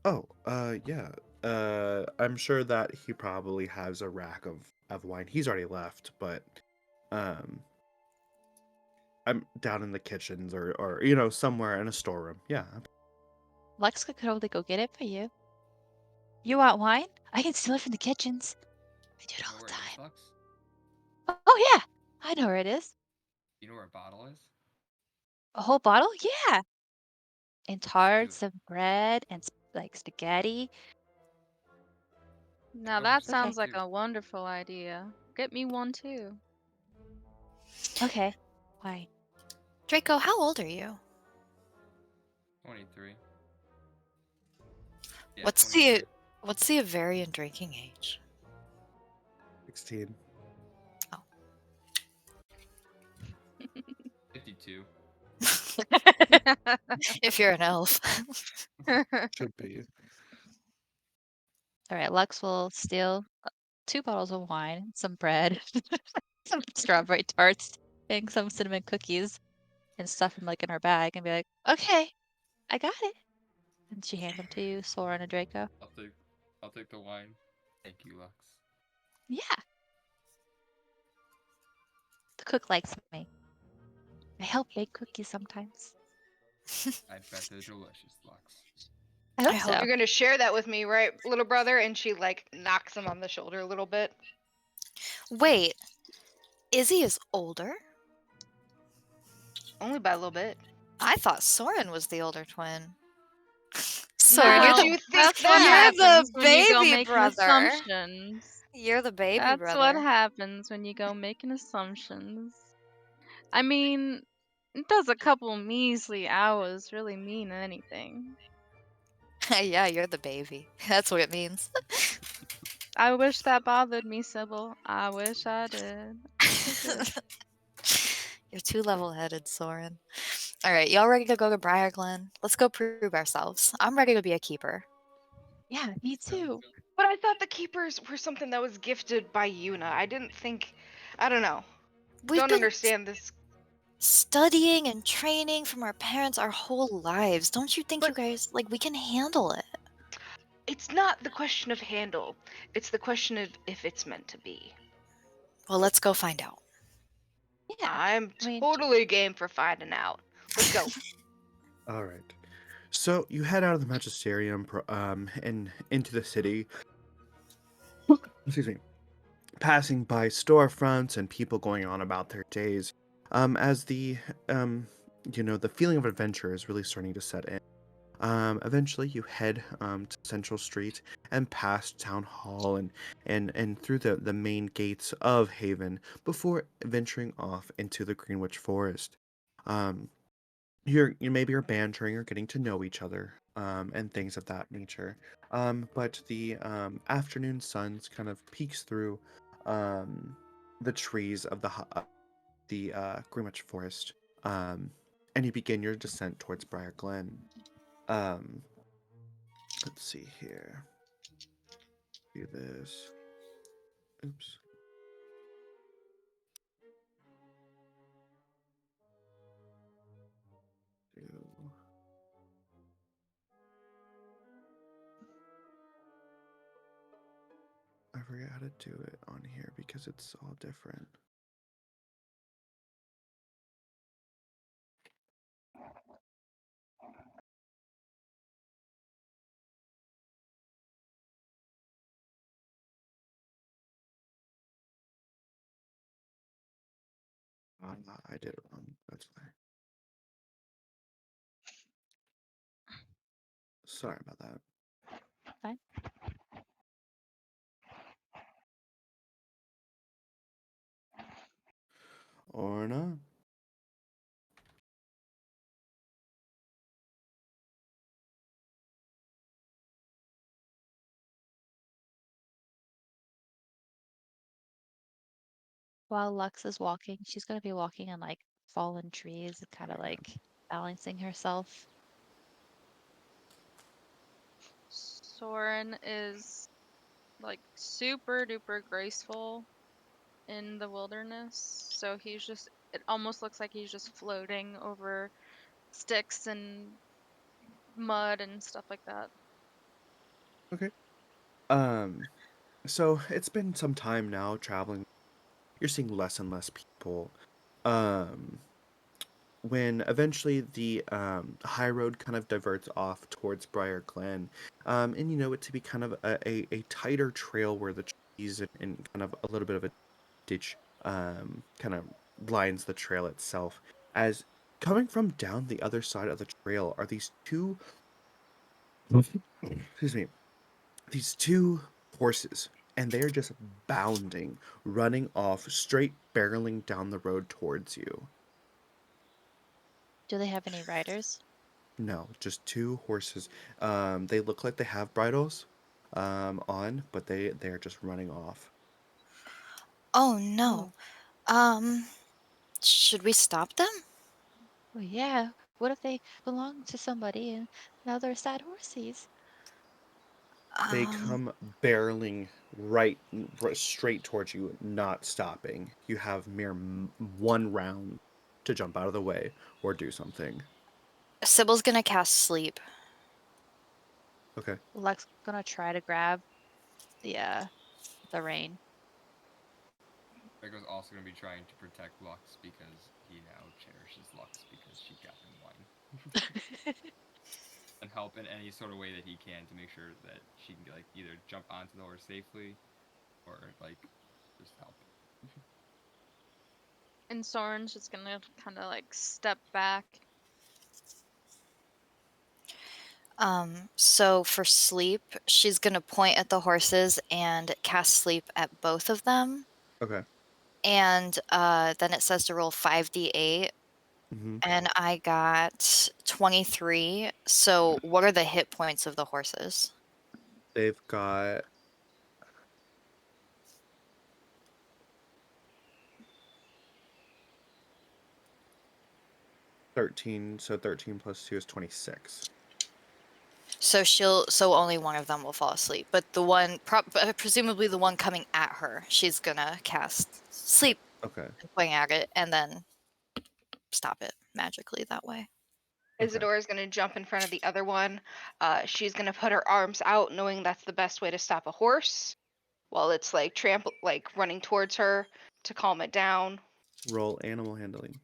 S1: Oh, yeah. I'm sure that he probably has a rack of wine. He's already left, but I'm down in the kitchens or somewhere in a storeroom. Yeah.
S2: Lux could totally go get it for you. You want wine? I can steal it from the kitchens. I do it all
S6: You know
S2: the
S6: where it is,
S2: time.
S6: Lux?
S2: Oh yeah, I know where it is.
S6: You know where a bottle is?
S2: A whole bottle? Yeah. And tart,
S6: Dude.
S2: some bread, and like spaghetti.
S5: Now
S6: Go
S5: that
S6: for
S5: sounds
S6: some,
S5: like
S6: too.
S5: a wonderful idea. Get me one too.
S2: Okay. Why?
S3: Draco, how old are you?
S6: 23. Yeah,
S3: What's
S6: 23.
S3: What's the Avarian drinking age?
S1: 16.
S6: 52.
S3: If you're an elf.
S1: Should be.
S2: All right, Lux will steal 2 bottles of wine, some bread, some strawberry tarts, and some cinnamon cookies, and stuff them like in her bag, and be like, "Okay, I got it." And she hands them to you, Soren and Draco.
S6: I'll take the wine. Thank you, Lux.
S2: Yeah. The cook likes me. I help bake cookies sometimes.
S6: I bet they're delicious, Lux.
S2: I hope
S3: I hope
S2: so.
S4: You're gonna share that with me, right, little brother? And she like knocks him on the shoulder a little bit.
S3: Wait, Izzy is older?
S4: Only by a little bit.
S3: I thought Soren was the older twin.
S4: Why
S3: Soren,
S4: would
S3: you're
S4: you
S3: the,
S4: think
S5: That's what
S4: that?
S3: you're the
S5: happens when you go
S3: baby
S5: making
S3: brother.
S5: assumptions.
S3: You're the baby
S5: That's what
S3: brother.
S5: happens when you go making assumptions. I mean, does a couple measly hours really mean anything?
S3: Yeah, you're the baby. That's what it means.
S5: I wish that bothered me, Sybil. I wish I did. Okay, good.
S3: You're too level-headed, Soren. All right, y'all ready to go to Briarglen? Let's go prove ourselves. I'm ready to be a keeper.
S2: Yeah, me too.
S4: But I thought the keepers were something that was gifted by Yuna. I didn't think. I don't know.
S3: We've
S4: Don't
S3: been
S4: understand this.
S3: studying and training from our parents our whole lives. Don't you think you
S4: But
S3: guys, like, we can handle it?
S4: it's not the question of handle. It's the question of if it's meant to be.
S3: Well, let's go find out.
S2: Yeah.
S4: I'm
S2: I mean,
S4: totally game for finding out. Let's go.
S1: All right. So you head out of the magisterium and into the city. Excuse me. Passing by storefronts and people going on about their days, as um, the feeling of adventure is really starting to set in. Eventually, you head to Central Street and past Town Hall and through the main gates of Haven before venturing off into the Greenwich Forest. Um, you're bantering or getting to know each other, and things of that nature. But the afternoon sun kind of peeks through um, the trees of the Greenwich Forest, and you begin your descent towards Briar Glen. Um, let's see here. Do this. Oops. Do. I forget how to do it on here because it's all different. I did it wrong. That's why. Sorry about that.
S2: fine.
S1: Orna.
S2: While Lux is walking, she's gonna be walking in like fallen trees and kind of
S1: There
S2: like balancing herself.
S5: Soren is like super duper graceful in the wilderness. So it almost looks like he's just floating over sticks and mud and stuff like that.
S1: we go. Okay. Um. So it's been some time now traveling. You're seeing less and less people. Um. When eventually the high road kind of diverts off towards Briar Glen, and you know it to be kind of a tighter trail where the trees and kind of a little bit of a ditch kind of lines the trail itself. As coming from down the other side of the trail are these two, excuse me, these two horses, and they are just bounding, running off, straight barreling down the road towards you.
S2: Do they have any riders?
S1: No, just two horses. They look like they have bridles on, but they're just running off.
S3: Oh
S2: Oh,
S3: no. Um, should we stop them?
S2: well, yeah. What if they belong to somebody and now they're sad horses?
S1: They
S3: Um,
S1: come barreling straight towards you, not stopping. You have one round to jump out of the way or do something.
S3: Sybil's gonna cast sleep.
S1: Okay.
S2: Lux gonna try to grab the rein.
S6: Draco's also going to be trying to protect Lux because he now cherishes Lux because she got him wine. And help in any sort of way that he can to make sure that she can like either jump onto the horse safely or like just help.
S5: And Soren's just gonna kind of like step back.
S3: So for sleep, she's gonna point at the horses and cast sleep at both of them.
S1: Okay.
S3: And then it says to roll 5d8,
S1: Mm-hmm.
S3: and I got 23. So what are the hit points of the horses?
S1: They've got 13, so 13 plus 2 is 26.
S3: So only one of them will fall asleep, but the one, presumably the one coming at her, she's gonna cast sleep
S1: Okay.
S3: and point at it, and then stop it magically that way.
S1: Okay.
S4: Isadora is going to jump in front of the other one. She's going to put her arms out, knowing that's the best way to stop a horse, while it's like running towards her to calm it down.
S1: Roll animal handling.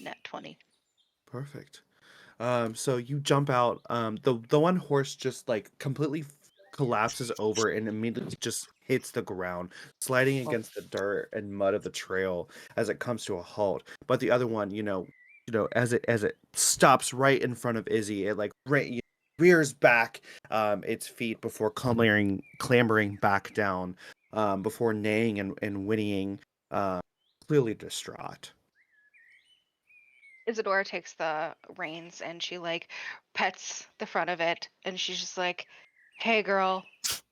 S4: Net 20.
S1: Perfect. So you jump out. The one horse just like completely collapses over and immediately just hits the ground, sliding against the dirt and mud of the trail as it comes to a halt. But the other one, as it stops right in front of Izzy, it like rears back its feet before clambering back down, before neighing and whinnying, clearly distraught.
S4: Isadora takes the reins and she like pets the front of it, and she's just like, hey girl,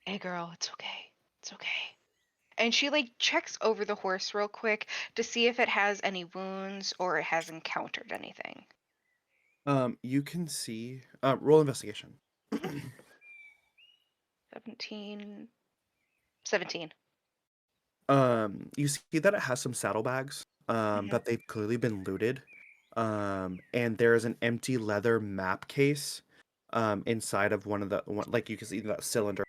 S4: it's okay. It's okay. And she like checks over the horse real quick to see if it has any wounds or it has encountered anything.
S1: You can see. Roll investigation.
S4: 17.
S1: You see that it has some saddlebags.
S4: Mhm.
S1: That they've clearly been looted. And there is an empty leather map case. Inside of like you can see that cylinder.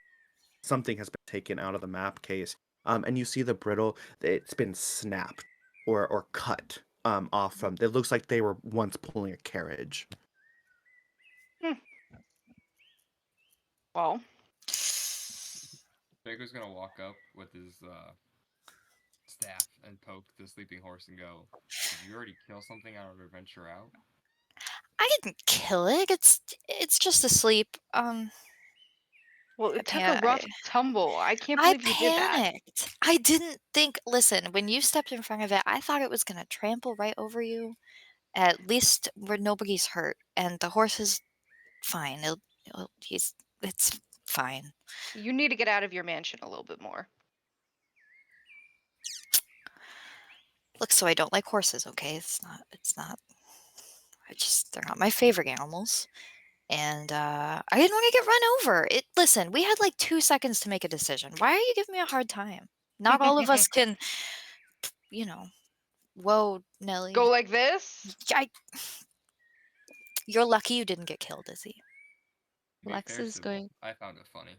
S1: Something has been taken out of the map case. And you see the brittle. It's been snapped or cut. Off from. It looks like they were once pulling a carriage.
S4: Well,
S6: Draco's gonna walk up with his staff and poke the sleeping horse and go, "Did you already kill something out of adventure out?"
S3: I didn't kill it. It's just asleep.
S4: well,
S3: I
S4: it took a rough tumble. I can't
S3: I
S4: believe you did that.
S3: panicked. I didn't think. Listen, when you stepped in front of it, I thought it was gonna trample right over you. At least where nobody's hurt, and the horse is fine. It's fine.
S4: You need to get out of your mansion a little bit more.
S3: Look, so I don't like horses, okay? It's not. They're not my favorite animals. And I didn't want to get run over. Listen, we had like 2 seconds to make a decision. Why are you giving me a hard time? Not all of us can, you know. Whoa, Nelly.
S4: Go like this?
S3: You're lucky you didn't get killed, Izzy.
S6: To be
S2: Lex
S6: fair,
S2: is
S6: Sybil,
S2: going.
S6: I found it funny.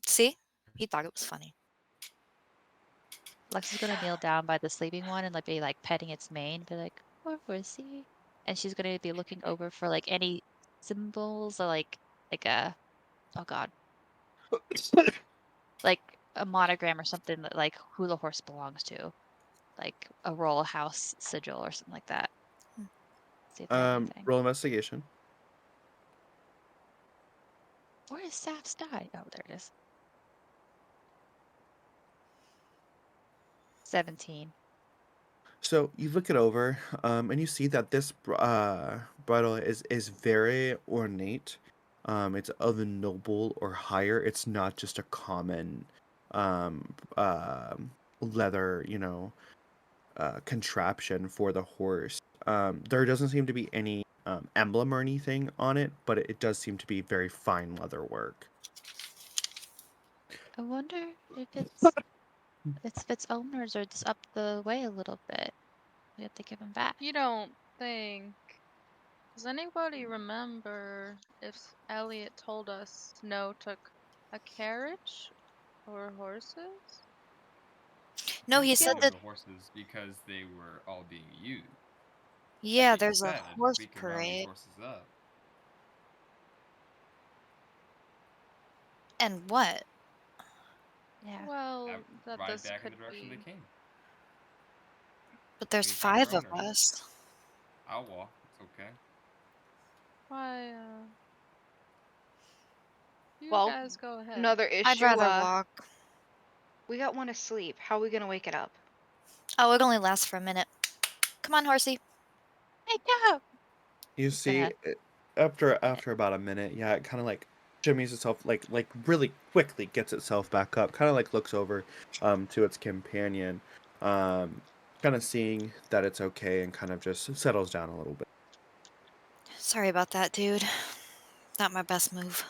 S3: See? He thought it was funny.
S2: Lex is gonna kneel down by the sleeping one and like be like petting its mane, be like, "Where was he?" And she's gonna be looking over for like any symbols or like a oh god, like a monogram or something that like who the horse belongs to, like a royal house sigil or something like that. See if there's anything.
S1: Roll investigation.
S2: Where is Saf's die? Oh, there it is. 17.
S1: So you look it over, and you see that this bridle is very ornate. It's of a noble or higher. It's not just a common um, leather, contraption for the horse. There doesn't seem to be any emblem or anything on it, but it does seem to be very fine leather work.
S2: I wonder if it's its owners or just up the way a little bit. We have to give him back.
S5: You don't think. Does anybody remember if Eliot told us Snow took a carriage or horses?
S3: No, he
S6: He
S3: said
S6: took
S3: that.
S6: the horses because they were all being used.
S3: Yeah,
S6: Like he
S3: there's a
S6: said,
S3: horse
S6: we can round these
S3: parade.
S6: horses up.
S3: And what?
S2: Yeah.
S5: Well,
S6: Have,
S5: that
S6: ride
S5: this
S6: back in
S5: could
S6: the direction
S5: be.
S6: they came.
S3: But there's
S6: We find our
S3: 5 of
S6: owner.
S3: us.
S6: I'll walk. It's okay.
S5: Why, you
S4: Well,
S5: guys go ahead.
S4: another
S3: I'd
S4: issue.
S3: rather walk.
S4: We got one asleep. How are we gonna wake it up?
S3: Oh, it only lasts for a minute. Come on, horsey.
S2: Hey, go!
S1: You
S2: Just
S1: see,
S2: gonna
S1: after about a minute, yeah, it kind of like jimmies itself, like really quickly gets itself back up. Kind of like looks over, to its companion, um, kind of seeing that it's okay, and kind of just settles down a little bit.
S3: Sorry about that, dude. Not my best move.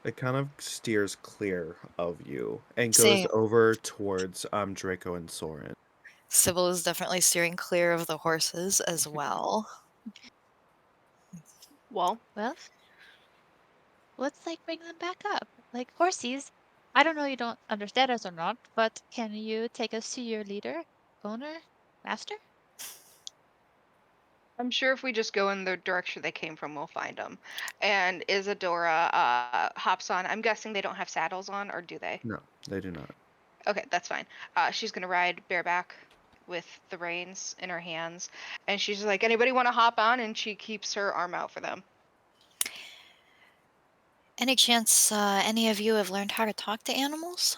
S1: It kind of steers clear of you and goes
S3: Same.
S1: over towards Draco and Soren.
S3: Sybil is definitely steering clear of the horses as well.
S4: Well,
S2: well, let's like bring them back up. Like horsies. I don't know you don't understand us or not, but can you take us to your leader, owner, master?
S4: I'm sure if we just go in the direction they came from, we'll find them. And Isadora hops on. I'm guessing they don't have saddles on, or do they?
S1: No, they do not.
S4: Okay, that's fine. She's gonna ride bareback with the reins in her hands, and she's like, "Anybody want to hop on?" And she keeps her arm out for them.
S3: Any chance any of you have learned how to talk to animals?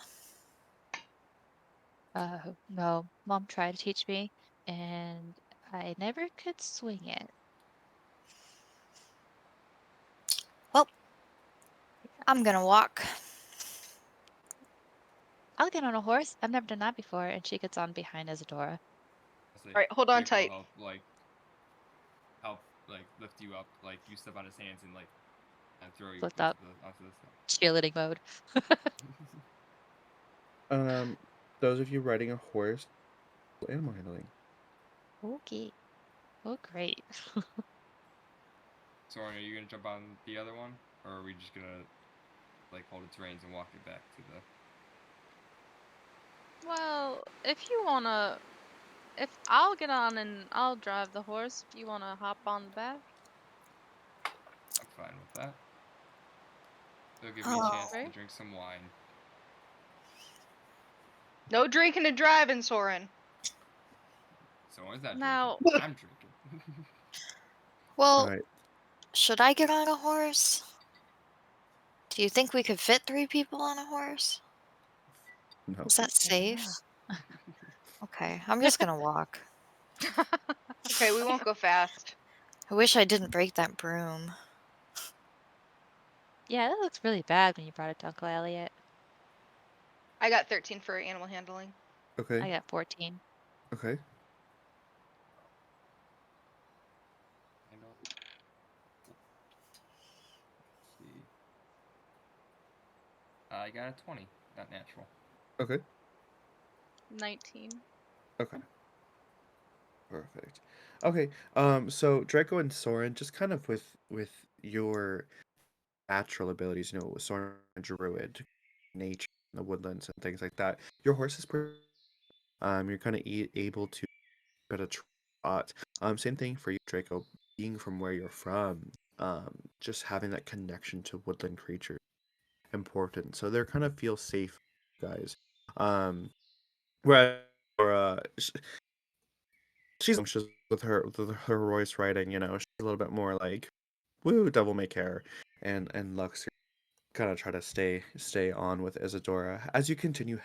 S2: No. Mom tried to teach me, and I never could swing it.
S3: Well, I'm gonna walk.
S2: I'll get on a horse. I've never done that before, and she gets on behind Isadora.
S6: I'll say,
S4: All right, hold on
S6: Draco
S4: tight.
S6: help lift you up, like you step on his hands and throw you
S2: Flipped up,
S6: onto the stuff.
S2: cheerleading mode.
S1: Those of you riding a horse, animal handling.
S2: Okay. Oh, great.
S6: Soren, are you gonna jump on the other one, or are we just gonna hold its reins and walk it back to the?
S5: Well, if you wanna, if I'll get on and I'll drive the horse, if you wanna hop on the back.
S6: I'm fine with that. It'll give me a
S3: Oh,
S6: chance to
S5: Right?
S6: drink some wine.
S4: No drinking and driving, Soren.
S6: Soren's not
S5: Now,
S6: drinking. I'm drinking.
S3: well,
S1: All right.
S3: should I get on a horse? Do you think we could fit 3 people on a horse?
S1: No.
S3: Is that
S2: I don't
S3: safe?
S2: know.
S3: Okay, I'm just gonna walk.
S4: Okay, we won't go fast.
S3: I wish I didn't break that broom.
S2: Yeah, that looks really bad when you brought it to Uncle Eliot.
S4: I got 13 for animal handling.
S1: Okay.
S2: I got 14.
S1: Okay.
S6: And let's see. I got a 20, not natural.
S1: Okay.
S5: 19.
S1: Okay. Perfect. Okay. So Draco and Soren, just kind of with your natural abilities, Soren, a druid, nature, the woodlands, and things like that. Your horse is pretty. You're kind of able to get a trot. Same thing for you, Draco. Being from where you're from, just having that connection to woodland creatures important. So they kind of feel safe, guys. Um, whereas she's anxious with her Royce riding. She's a little bit more like, woo, devil may care, and Lux kind of try to stay on with Isadora as you continue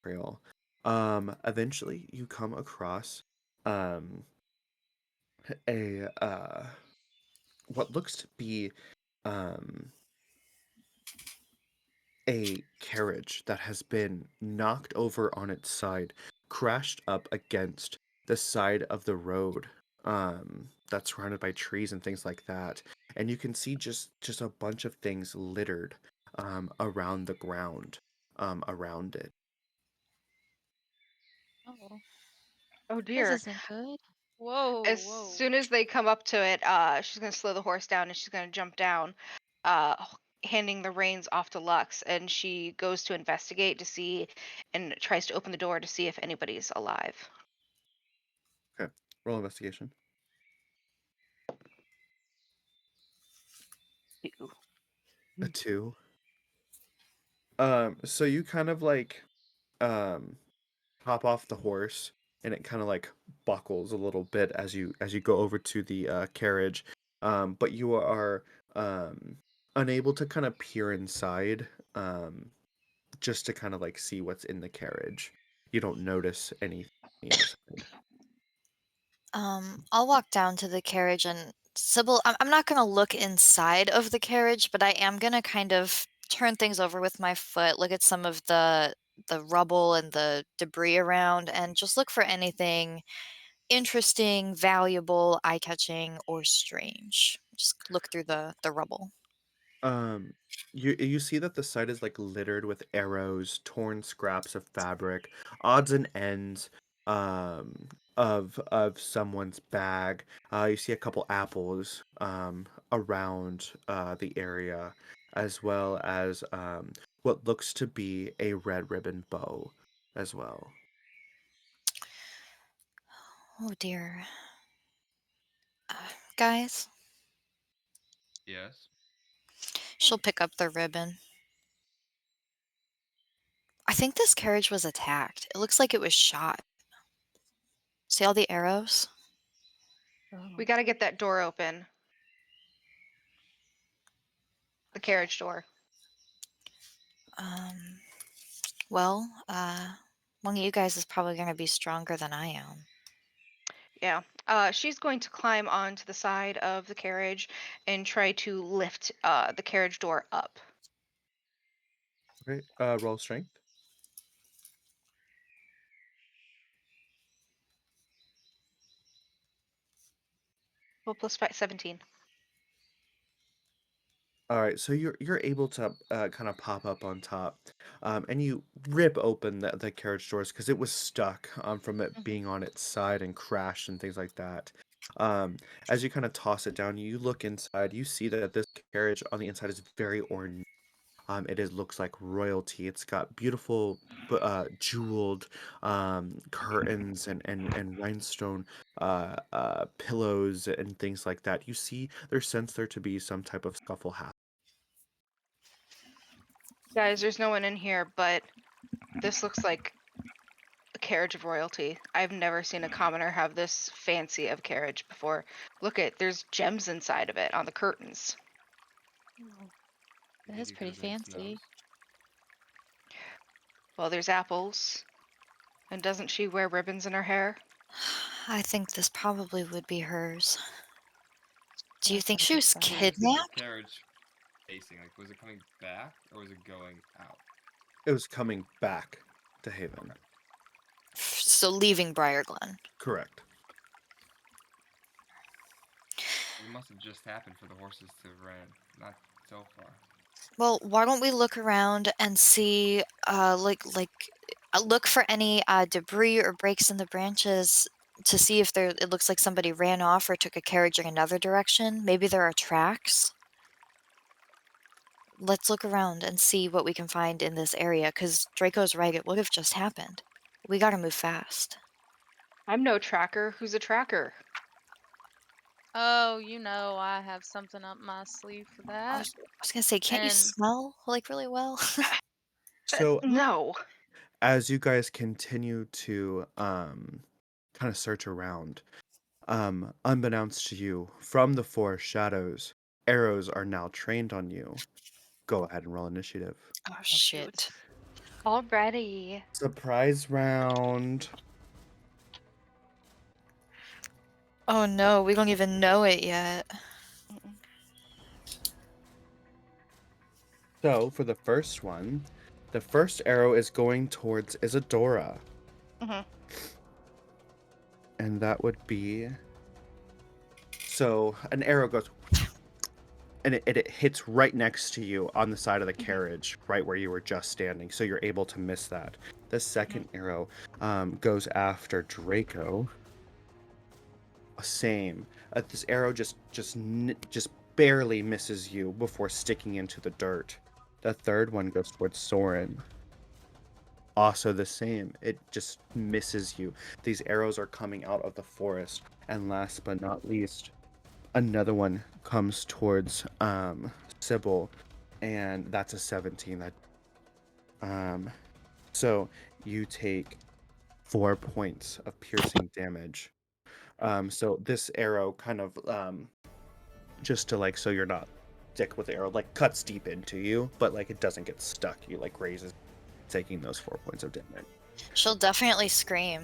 S1: trail. Eventually you come across um a what looks to be um a carriage that has been knocked over on its side, crashed up against the side of the road, that's surrounded by trees and things like that. And you can see just a bunch of things littered around the ground, around it.
S2: Oh,
S4: Oh
S2: this
S4: dear.
S2: isn't good.
S5: Whoa,
S4: As
S5: whoa.
S4: soon as they come up to it, she's gonna slow the horse down and she's gonna jump down, handing the reins off to Lux, and she goes to investigate to see and tries to open the door to see if anybody's alive.
S1: Okay, roll investigation.
S4: Ew.
S1: A 2. So you kind of um hop off the horse, and it kind of buckles a little bit as you go over to the carriage, but you are um, unable to kind of peer inside, just to kind of like see what's in the carriage. You don't notice anything on the inside.
S3: I'll walk down to the carriage and Sybil, I'm not gonna look inside of the carriage, but I am gonna kind of turn things over with my foot, look at some of the rubble and the debris around, and just look for anything interesting, valuable, eye-catching, or strange. Just look through the rubble.
S1: Um, you see that the site is like littered with arrows, torn scraps of fabric, odds and ends, of someone's bag. You see a couple apples around the area, as well as what looks to be a red ribbon bow as well.
S3: Oh dear. Uh, guys,
S6: Yes.
S3: she'll pick up the ribbon. I think this carriage was attacked. It looks like it was shot. See all the arrows?
S4: We got to get that door open. The carriage door.
S3: Um, well, one of you guys is probably going to be stronger than I am.
S4: Yeah. She's going to climb onto the side of the carriage and try to lift the carriage door up.
S1: Okay, roll strength.
S4: Well, plus 5, 17.
S1: All right, so you're able to kind of pop up on top, and you rip open the carriage doors because it was stuck from it
S4: Mhm.
S1: being on its side and crashed and things like that. Um, as you kind of toss it down, you look inside. You see that this carriage on the inside is very ornate. It is looks like royalty. It's got beautiful, jeweled curtains and rhinestone pillows and things like that. You see, there's sense there to be some type of scuffle happening.
S4: Guys, there's no one in here, but this looks like a carriage of royalty. I've never seen a commoner have this fancy of carriage before. Look there's gems inside of it on the curtains.
S2: That
S6: Think
S2: is
S6: it
S2: pretty
S6: could've been
S2: fancy.
S6: Snow's.
S4: Well, there's apples. And doesn't she wear ribbons in her hair?
S3: I think this probably would be hers. Do you
S2: That's
S3: think
S2: not a
S3: she
S2: good
S3: was
S2: sign.
S6: Where was the
S3: kidnapped?
S6: carriage facing? Like, was it coming back or was it going out?
S1: It was coming back to Haven.
S3: So leaving Briarglen.
S1: Correct.
S6: It must have just happened for the horses to have ran not so far.
S3: Well, why don't we look around and see, look for any debris or breaks in the branches to see if it looks like somebody ran off or took a carriage in another direction. Maybe there are tracks. Let's look around and see what we can find in this area, because Draco's right, it would have just happened. We gotta move fast.
S4: I'm no tracker. Who's a tracker?
S5: Oh, I have something up my sleeve for
S3: I
S5: that.
S3: was gonna say, can't you
S5: And
S3: smell, like, really well?
S1: So
S4: No.
S1: as you guys continue to kind of search around, unbeknownst to you, from the forest shadows, arrows are now trained on you. Go ahead and roll initiative.
S3: Oh,
S4: shoot.
S3: shit.
S4: Already.
S1: Surprise round.
S3: Oh no, we don't even know it yet.
S4: Mm-mm.
S1: So for the first one, the first arrow is going towards Isadora.
S4: Mhm.
S1: And that would be. So an arrow goes. And it hits right next to you on the side of the carriage, right where you were just standing. So you're able to miss that. The second arrow goes after Draco. Same. This arrow just barely misses you before sticking into the dirt. The third one goes towards Soren. Also the same. It just misses you. These arrows are coming out of the forest. And last but not least, another one comes towards Sybil, and that's a 17. So you take 4 points of piercing damage. So this arrow kind of just to like so you're not stick with the arrow, like cuts deep into you, but like it doesn't get stuck. You like raises, taking those 4 points of damage.
S3: She'll definitely scream.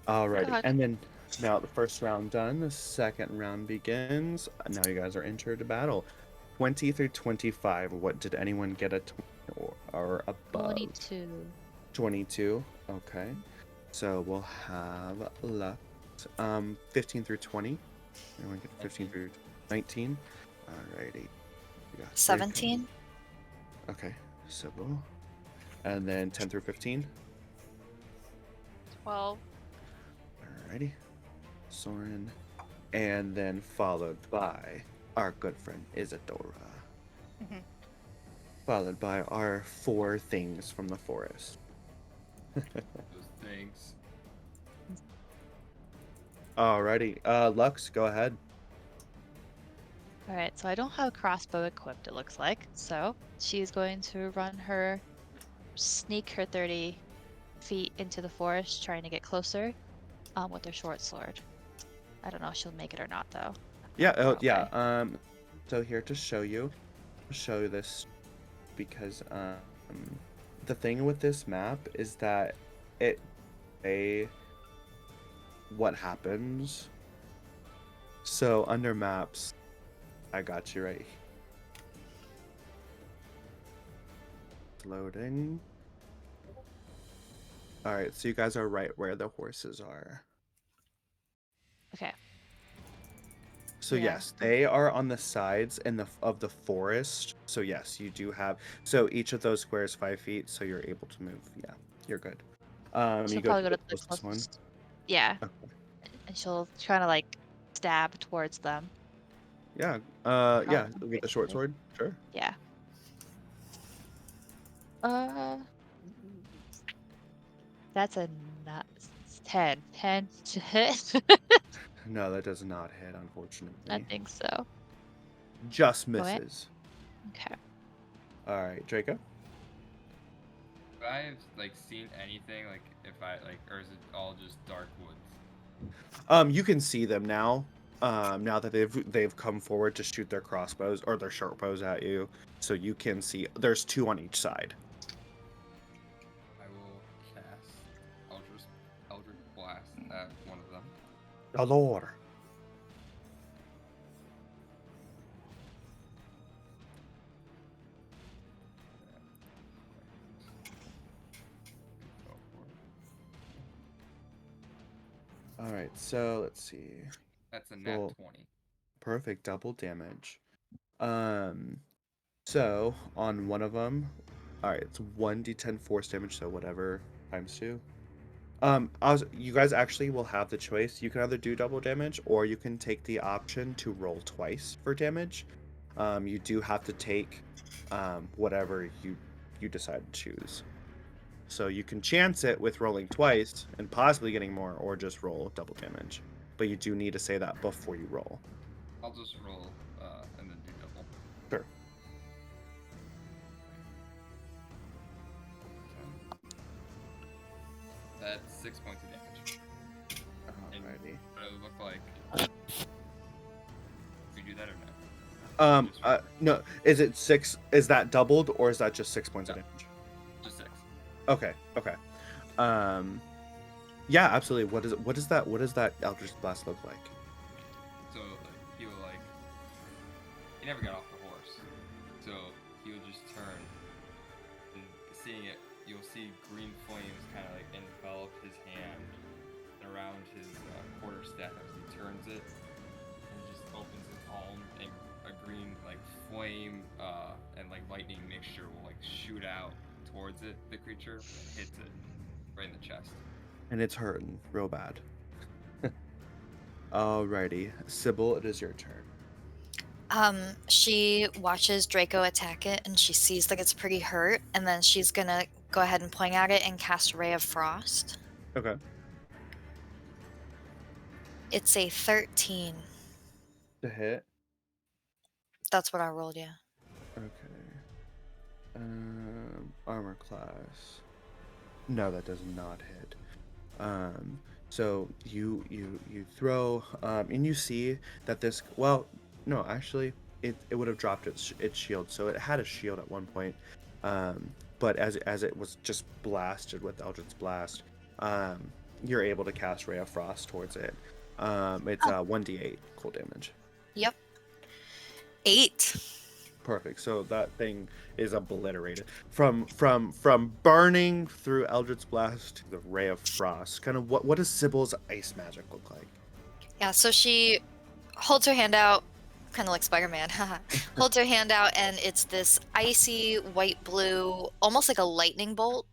S1: Alrighty,
S2: God.
S1: and then now the first round done, the second round begins. Now you guys are entered to battle. 20 through 25. What did anyone get a 20 or above?
S2: 22.
S1: 22. Okay. So we'll have left 15 through 20. Anyone get 15 through 19? Alrighty. We got
S3: 17.
S1: Okay. Sybil. And then 10 through 15.
S5: 12.
S1: Alrighty. Soren. And then followed by our good friend Isadora.
S4: Mhm.
S1: Followed by our 4 things from the forest.
S6: Those things.
S1: Alrighty. Lux, go ahead.
S2: All right, so I don't have a crossbow equipped, it looks like. So she's going to run her, sneak her 30 feet into the forest, trying to get closer with her short sword. I don't know if she'll make it or not, though.
S1: Yeah,
S2: Far
S1: yeah.
S2: away.
S1: So here to show you this because the thing with this map is that what happens. So under maps, I got you right here. Loading. All right, so you guys are right where the horses are.
S2: Okay.
S1: So
S2: Yeah.
S1: yes, they are on the sides of the forest. So yes, you do have. So each of those squares 5 feet, so you're able to move. Yeah, you're good.
S2: She'll
S1: You
S2: probably
S1: to
S2: go
S1: the
S2: to the
S1: closest one.
S2: closest. Yeah.
S1: Okay.
S2: And she'll try to like stab towards them.
S1: Yeah.
S2: Not
S1: Yeah. With the short
S2: gracefully.
S1: sword. Sure.
S2: Yeah. That's a not 10. 10 to hit.
S1: No, that does not hit,
S2: I
S1: unfortunately.
S2: think so.
S1: Just
S2: Go ahead.
S1: misses.
S2: Okay.
S1: All right, Draco.
S6: If I've like seen anything, like if I like, or is it all just dark woods?
S1: You can see them now. Now that they've come forward to shoot their crossbows or their short bows at you, so you can see. There's 2 on each side.
S6: I will cast Eldritch Blast at one of them.
S1: The Lord. All right, so let's see.
S6: That's a nat
S1: Well,
S6: 20.
S1: perfect, double damage. So on one of them, all right, it's 1d10 force damage, so whatever times 2. You guys actually will have the choice. You can either do double damage, or you can take the option to roll twice for damage. You do have to take whatever you decide to choose. So you can chance it with rolling twice and possibly getting more, or just roll double damage. But you do need to say that before you roll.
S6: I'll just roll and then do double.
S1: Sure.
S6: That's 6 points of damage.
S1: Alrighty.
S6: What it would look like. We do that or no?
S1: No. Is it 6? Is that doubled, or is that just 6 points of
S6: No.
S1: damage?
S6: Just 6.
S1: Okay. Yeah, absolutely. What does that Eldritch Blast look like?
S6: So like, he will like. He never got off the horse, so he would just turn. And seeing it, you'll see green flames kind of like envelop his hand and around his quarterstaff as he turns it, and he just opens his palm, and a green like flame and like lightning mixture will like shoot out towards it, the creature, and hits it right in the chest.
S1: And it's hurting real bad. Alrighty, Sybil, it is your turn.
S3: She watches Draco attack it, and she sees that it's pretty hurt, and then she's gonna go ahead and point at it and cast Ray of Frost.
S1: Okay.
S3: It's a 13.
S1: To hit.
S3: That's what I rolled, yeah.
S1: Okay. Armor class. No, that does not hit. So you throw, and you see that this. Well, no, actually, it would have dropped its shield. So it had a shield at one point, um, but as it was just blasted with Eldritch Blast, um, you're able to cast Ray of Frost towards it. It's
S3: Oh.
S1: 1d8 cold damage.
S3: Yep. 8.
S1: Perfect. So that thing is obliterated from burning through Eldritch Blast to the Ray of Frost. Kind of what does Sybil's ice magic look like?
S3: Yeah, so she holds her hand out, kind of like Spider-Man, holds her hand out, and it's this icy white-blue, almost like a lightning bolt,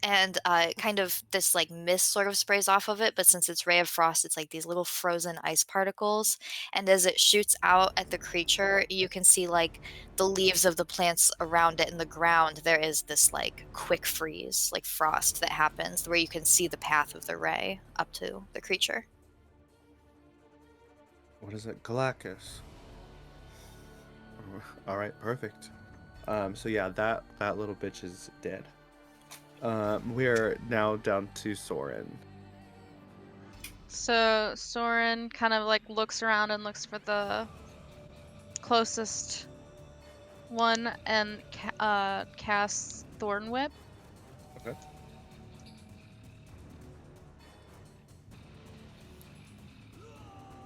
S3: and kind of this like mist sort of sprays off of it, but since it's Ray of Frost, it's like these little frozen ice particles, and as it shoots out at the creature, you can see like the leaves of the plants around it and the ground. There is this like quick freeze, like frost that happens, where you can see the path of the ray up to the creature.
S1: What is it? Galactus. All right, perfect. So yeah, that little bitch is dead. We're now down to Soren.
S5: So Soren kind of like looks around and looks for the closest one and casts Thorn Whip.
S1: Okay.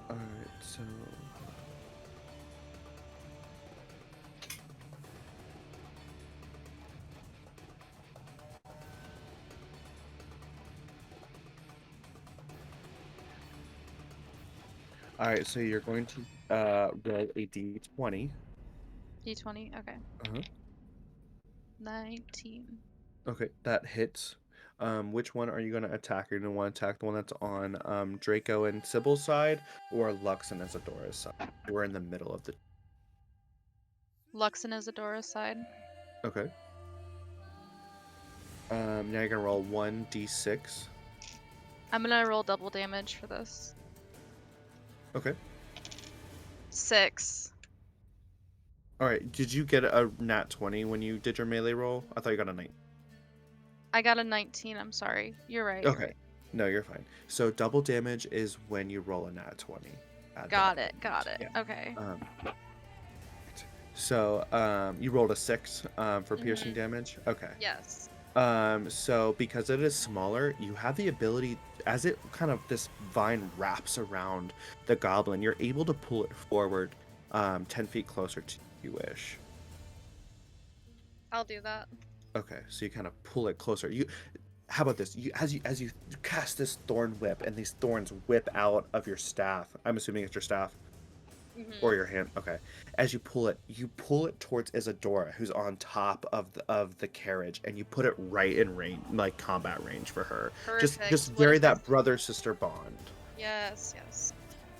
S1: All right, so. All right, so you're going to roll a d20.
S5: D20. Okay.
S1: Uh-huh.
S5: 19.
S1: Okay, that hits. Which one are you going to attack? Are you going to want to attack the one that's on Draco and Sybil's side, or Lux and Isadora's side? We're in the middle of the.
S5: Lux and Isadora's side.
S1: Okay. Now you're gonna roll 1d6.
S5: I'm gonna roll double damage for this.
S1: Okay.
S5: 6.
S1: All right. Did you get a nat 20 when you did your melee roll? I thought you got a 9.
S5: I got a 19. I'm sorry. You're right.
S1: Okay.
S5: You're right.
S1: No, you're fine. So double damage is when you roll a nat 20.
S5: Got it. Got it.
S1: Yeah.
S5: Okay.
S1: So you rolled a 6 for piercing
S5: Mhm.
S1: damage. Okay.
S5: Yes.
S1: So because it is smaller, you have the ability, as it kind of this vine wraps around the goblin, you're able to pull it forward 10 feet closer to you wish.
S5: I'll do that.
S1: Okay, so you kind of pull it closer. How about this? As you cast this thorn whip, and these thorns whip out of your staff. I'm assuming it's your staff or your hand. Okay. As you pull it towards Isadora, who's on top of the carriage, and you put it right in range, like combat range for her.
S5: Perfect.
S1: Just
S5: What
S1: very
S5: is
S1: that
S5: this?
S1: brother sister bond.
S5: Yes. Yes.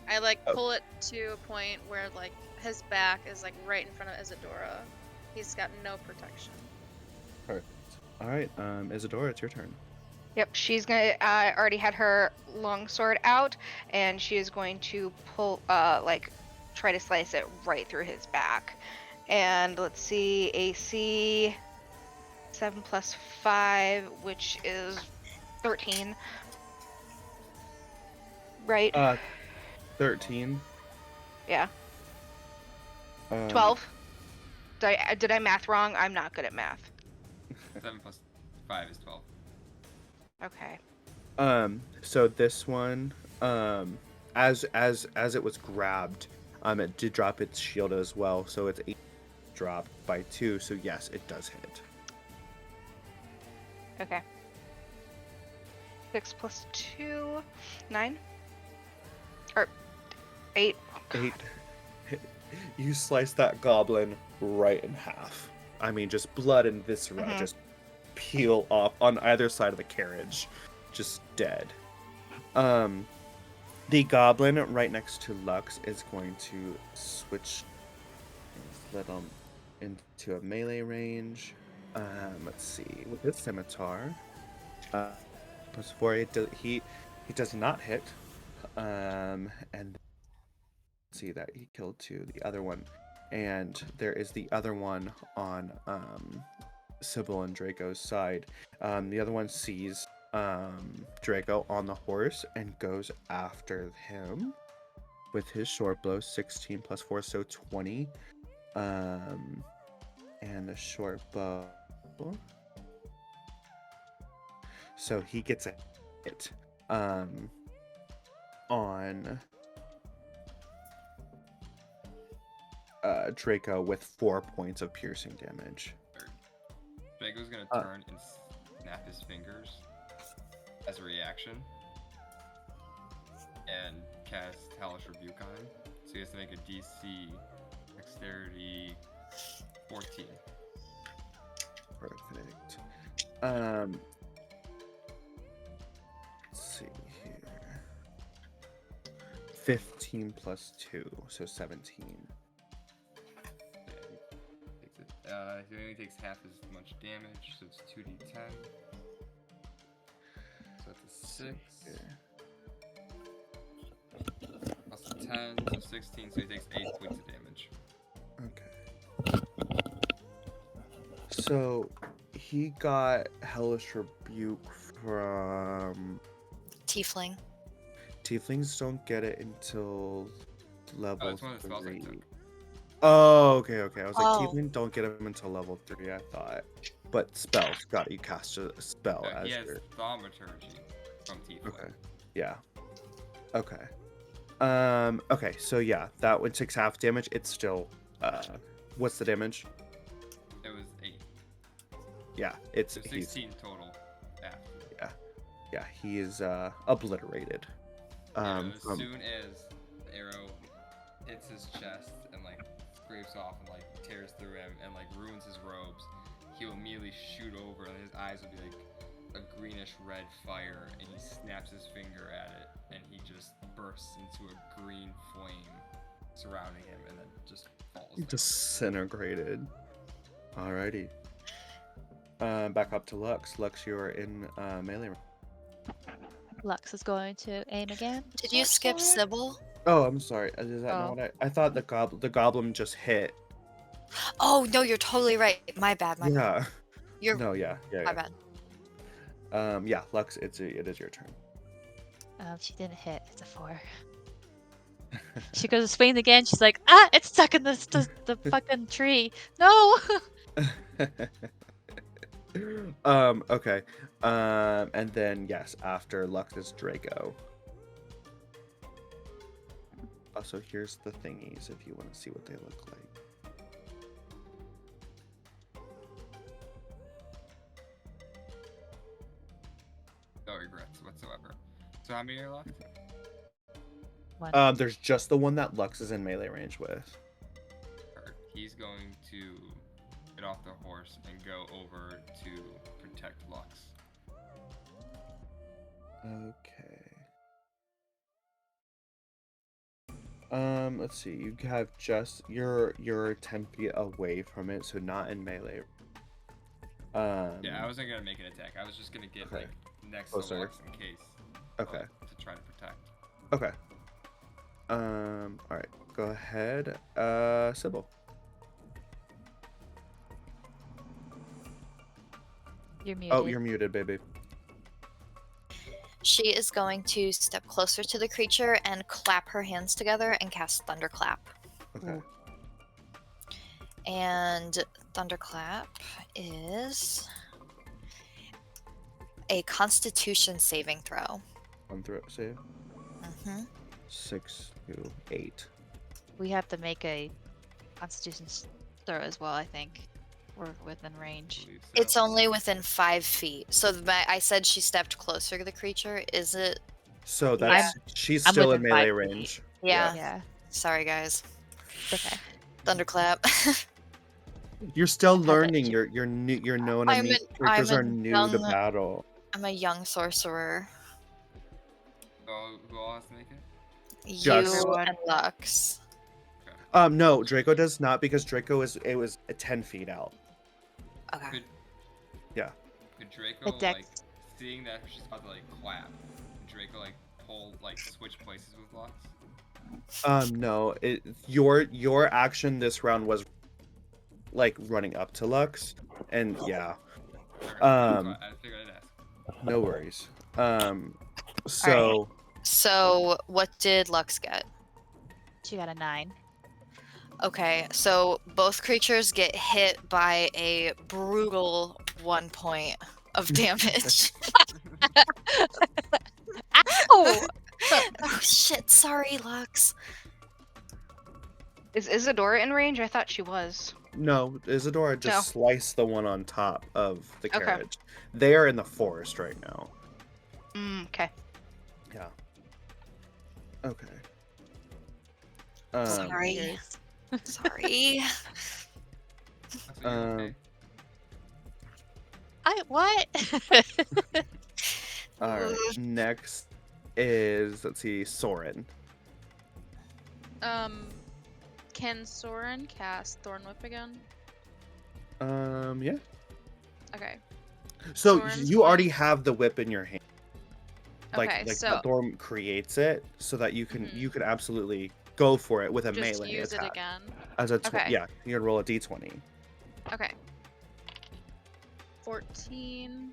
S5: I like
S1: Oh.
S5: pull it to a point where like his back is like right in front of Isadora. He's got no protection.
S1: Perfect. All right, Isadora, it's your turn.
S4: Yep, she's gonna already had her long sword out, and she is going to pull try to slice it right through his back. And let's see, AC 7 plus 5, which is 13. Right?
S1: 13.
S4: Yeah.
S1: Um,
S4: 12. Did I math wrong? I'm not good at math.
S6: 7 plus 5 is 12.
S4: Okay.
S1: So this one, as it was grabbed, it did drop its shield as well, so it's 8 dropped by 2, so yes, it does hit.
S4: Okay. 6 plus 2, 9? Or 8.
S1: 8. You slice that goblin right in half. I mean, just blood and viscera just peel off on either side of the carriage. Just dead. The goblin right next to Lux is going to switch his little into a melee range. Let's see. With his scimitar. Plus 4, he does not hit. And see that he killed 2, the other one, and there is the other one on Sybil and Draco's side. The other one sees Draco on the horse and goes after him with his short bow. 16 plus 4, so 20. And the short bow. So he gets a hit on Draco with 4 points of piercing damage.
S6: Draco's gonna turn and snap his fingers as a reaction and cast Hellish Rebuke on him. So he has to make a DC Dexterity 14.
S1: Perfect. Let's see here. 15 plus 2, so 17.
S6: He only takes half as much damage, so it's 2d10. So that's a 6. Plus a 10, so 16, so he takes 8 points of damage.
S1: Okay. So he got Hellish Rebuke from
S3: Tiefling.
S1: Tieflings don't get it until level
S6: that's one of the spells I
S1: 3.
S6: took.
S1: Oh, okay. I was like,
S3: Oh.
S1: Tiefling don't get them until level 3, I thought. But spells, got it. You cast a spell as
S6: He has
S1: your...
S6: Thaumaturgy from Tiefling.
S1: Okay. Yeah. Okay. Okay, so yeah, that one takes half damage. It's still, what's the damage?
S6: It was 8.
S1: Yeah, it's,
S6: So
S1: he's,
S6: 16 total after.
S1: yeah, he is, obliterated.
S6: Yeah, as
S1: From-
S6: soon as the arrow hits his chest and like scrapes off and like tears through him and like ruins his robes, he will immediately shoot over and his eyes will be like a greenish red fire, and he snaps his finger at it and he just bursts into a green flame surrounding him and then just falls down.
S1: Disintegrated. Alrighty. Back up to Lux. Lux, you are in melee range.
S2: Lux is going to aim again.
S3: Did you skip Sybil?
S1: Oh, I'm sorry. Is that
S2: Oh.
S1: not what I thought the goblin just hit.
S3: Oh no, you're totally right. My bad. My bad.
S1: Yeah.
S3: You're
S1: No, yeah.
S3: my bad.
S1: Yeah, Lux, it is your turn.
S2: She didn't hit. It's a 4. She goes to swing again. She's like, ah, it's stuck in the fucking tree. No.
S1: Okay. And then yes, after Lux is Draco. Also, here's the thingies if you want to see what they look like.
S6: No regrets whatsoever. So how many are left?
S2: 1.
S1: There's just the one that Lux is in melee range with.
S6: He's going to get off the horse and go over to protect Lux.
S1: Okay. Let's see. You have just you're 10 feet away from it, so not in melee.
S6: Yeah, I wasn't gonna make an attack. I was just gonna get
S1: Okay.
S6: like next
S1: Closer.
S6: to Lux in case.
S1: Okay.
S6: To try to protect.
S1: Okay. All right. Go ahead. Sybil.
S2: You're muted.
S1: Oh, you're muted, baby.
S3: She is going to step closer to the creature and clap her hands together and cast Thunderclap.
S1: Okay.
S3: And Thunderclap is a Constitution saving throw.
S1: One throw save.
S3: hmm
S1: 6 to 8.
S2: We have to make a Constitution throw as well, I think. We're within range.
S6: Believe so.
S3: It's only within 5 feet. So I said she stepped closer to the creature. Is it?
S1: So that's she's
S2: I'm
S1: still in
S2: within 5
S1: melee
S2: feet.
S1: range.
S3: Yeah.
S2: Yeah.
S3: Sorry, guys.
S2: Okay.
S3: Thunderclap.
S1: You're still
S2: bet
S1: learning.
S2: you-
S1: You're new. You're known.
S3: I'm
S1: Creatures
S3: a
S1: are new to
S3: young-
S1: battle.
S3: I'm a young sorcerer.
S6: Who all has to make it?
S1: Just-
S3: You
S2: Everyone.
S3: and Lux.
S1: No, Draco does not because Draco was 10 feet out.
S3: Okay.
S6: Could,
S1: Yeah.
S6: Could Draco
S2: With Dex.
S6: like seeing that she's about to like clap? Could Draco like switch places with Lux?
S1: No. Your action this round was like running up to Lux, and yeah.
S6: Okay,
S1: Um,
S6: I figured I'd ask.
S1: No worries. So
S3: So, what did Lux get?
S2: She got a 9.
S3: Okay, so both creatures get hit by a brutal 1 point of damage.
S2: Ow!
S3: Oh shit, sorry, Lux.
S4: Is Isadora in range? I thought she was.
S1: no, Isadora just
S4: No.
S1: sliced the one on top of the
S4: Okay.
S1: carriage. They are in the forest right now.
S4: Okay.
S1: Yeah. Okay.
S3: Sorry.
S2: Years.
S3: Sorry.
S6: That's what you're okay.
S2: What?
S1: All right.
S3: Ugh.
S1: Next is, let's see, Soren.
S5: Can Soren cast Thorn Whip again?
S1: Yeah.
S5: Okay.
S1: So
S5: Soren's
S1: you
S5: going-
S1: already have the whip in your hand.
S5: Okay,
S1: Like
S5: so
S1: Thorn creates it so that you can
S5: Mhm.
S1: absolutely go for it with a
S5: just
S1: melee
S5: use
S1: attack.
S5: it again.
S1: As a
S5: Okay.
S1: yeah, you can roll a d20.
S5: Okay. 14.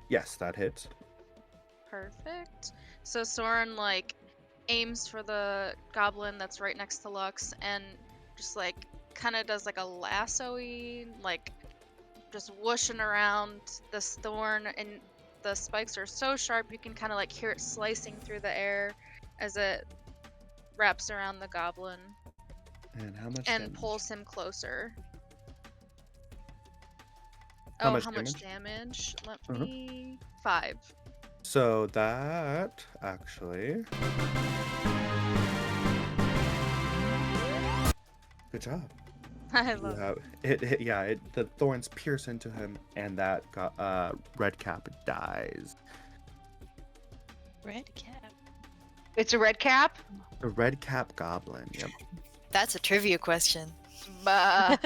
S1: Yes, that hits.
S5: Perfect. So Soren like aims for the goblin that's right next to Lux and just like kind of does like a lasso-y, like just whooshing around this thorn, and the spikes are so sharp you can kind of like hear it slicing through the air as it wraps around the goblin
S1: And how much
S5: and
S1: damage?
S5: pulls him closer.
S1: How
S5: Oh,
S1: much
S5: how much damage? Let
S1: Uh-huh.
S5: me 5.
S1: So that actually. Good job.
S5: I
S1: You
S5: love
S1: have it. Yeah, the thorns pierce into him, and that red cap dies.
S2: Red cap.
S4: It's a red cap.
S1: A red cap goblin. Yep.
S3: That's a trivia question.
S4: Bah.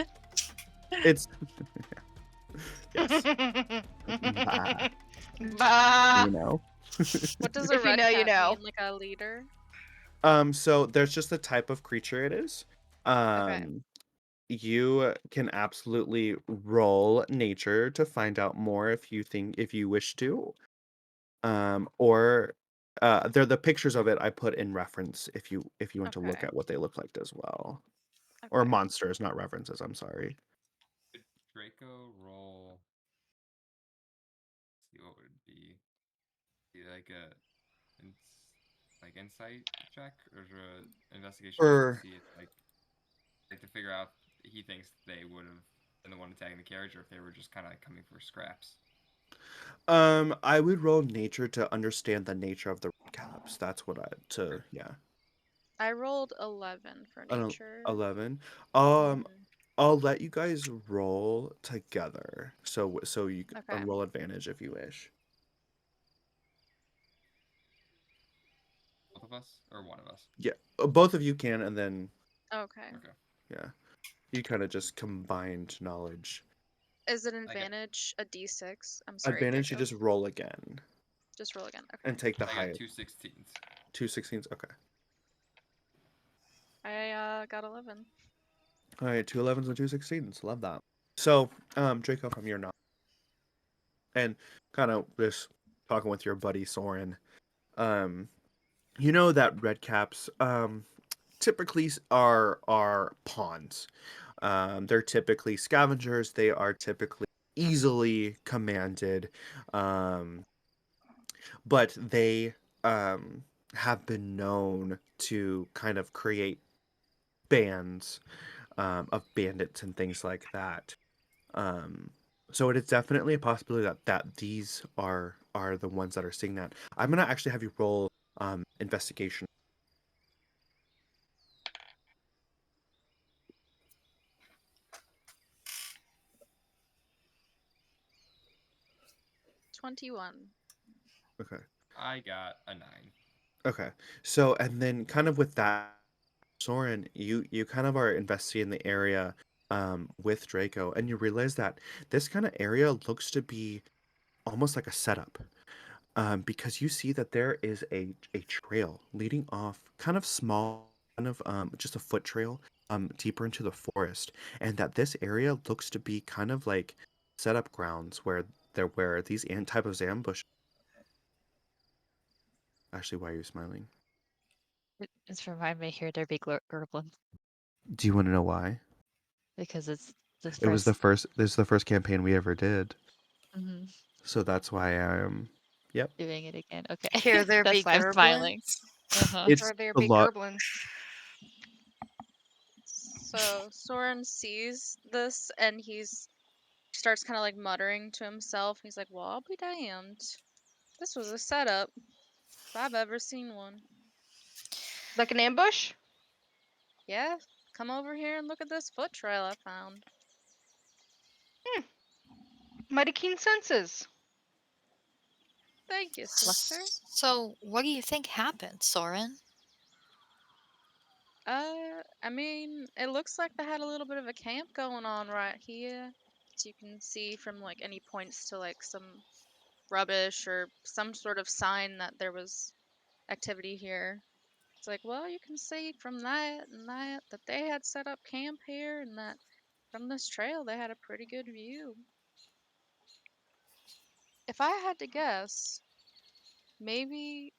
S1: It's. Yes. Bah.
S4: Bah.
S1: You know.
S5: What does
S4: If
S5: a
S4: you
S5: red
S4: know, you
S5: cap
S4: know.
S5: mean? Like a leader?
S1: So there's just the type of creature it is. You can absolutely roll nature to find out more if you wish to. Or they're the pictures of it I put in reference if you want to look
S5: Okay.
S1: at what they look like as well. Or
S5: Okay.
S1: monsters, not references, I'm sorry.
S6: Could Draco roll? See what would be like a like insight check or a investigation check to
S1: Or
S6: see if like to figure out if he thinks they would have been the one attacking the carriage or if they were just kind of like coming for scraps.
S1: I would roll nature to understand the nature of the red caps. That's what yeah.
S5: I rolled 11 for
S1: An
S5: nature.
S1: 11.
S5: Mhm.
S1: I'll let you guys roll together. So you can
S5: Okay.
S1: roll advantage if you wish.
S6: Both of us or one of us?
S1: Yeah, both of you can, and then
S5: Okay.
S6: Okay.
S1: yeah, you kind of just combined knowledge.
S5: Is it an
S6: I got-
S5: advantage a d6? I'm sorry,
S1: Advantage, you
S5: Draco.
S1: just roll again
S5: Just roll again. Okay.
S1: and take the
S6: I got
S1: highest.
S6: 2 16s.
S1: 2 16s. Okay.
S5: I got 11.
S1: All right, 2 11s and 2 16s. Love that. So, Draco, from your knowledge, and kind of just talking with your buddy Soren, you know that red caps, typically are pawns. They're typically scavengers. They are typically easily commanded, but they have been known to kind of create bands of bandits and things like that. Um, so it is definitely a possibility that these are the ones that are seeing that. I'm gonna actually have you roll investigation.
S5: 21.
S1: Okay.
S6: I got a 9.
S1: Okay. So and then kind of with that, Soren, you kind of are investigating the area with Draco, and you realize that this kind of area looks to be almost like a setup. Because you see that there is a trail leading off, kind of small, kind of just a foot trail, deeper into the forest, and that this area looks to be kind of like setup grounds where They're where these type of ambush. Actually, why are you smiling?
S2: It's remind me here to be Gerblin
S1: Do you want to know why?
S2: because it's the
S1: It was the
S2: first
S1: first. This is the first campaign we ever did,
S2: Mhm.
S1: so that's why I'm. Yep.
S2: doing it again. Okay,
S3: Here there
S2: that's
S3: be
S2: why I'm smiling.
S3: Gerblins.
S1: It's
S4: Or there
S1: a
S4: be
S1: lot.
S4: Gerblin.
S5: So Soren sees this and he starts kind of like muttering to himself. He's like, "Well, I'll be damned. This was a setup if I've ever seen one."
S4: Like an ambush?
S5: Yeah, come over here and look at this foot trail I found.
S4: Mighty keen senses.
S5: Thank you, sister.
S3: So, what do you think happened, Soren?
S5: I mean, it looks like they had a little bit of a camp going on right here. So you can see from like any points to like some rubbish or some sort of sign that there was activity here. It's like, well, you can see from that and that they had set up camp here and that from this trail they had a pretty good view. If I had to guess, maybe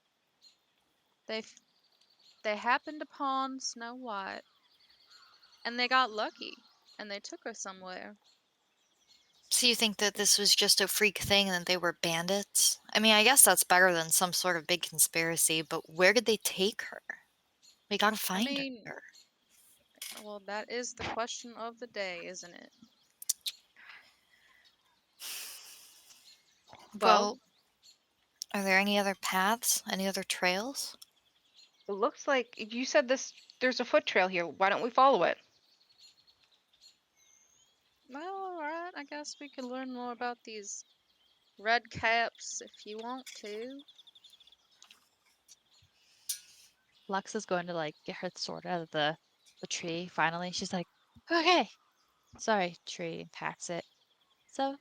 S5: they they happened upon Snow White and they got lucky and they took her somewhere.
S3: So you think that this was just a freak thing and that they were bandits? I mean, I guess that's better than some sort of big conspiracy, but where did they take her? We gotta
S5: I
S3: find
S5: mean,
S3: her.
S5: well, that is the question of the day, isn't it?
S4: Well,
S3: Well, are there any other paths? Any other trails?
S4: it looks like you said there's a foot trail here. Why don't we follow it?
S5: Well, alright, I guess we could learn more about these red caps if you want to.
S2: Lux is going to like get her sword out of the tree. Finally, she's like, "Okay, sorry, tree," and pats it. So,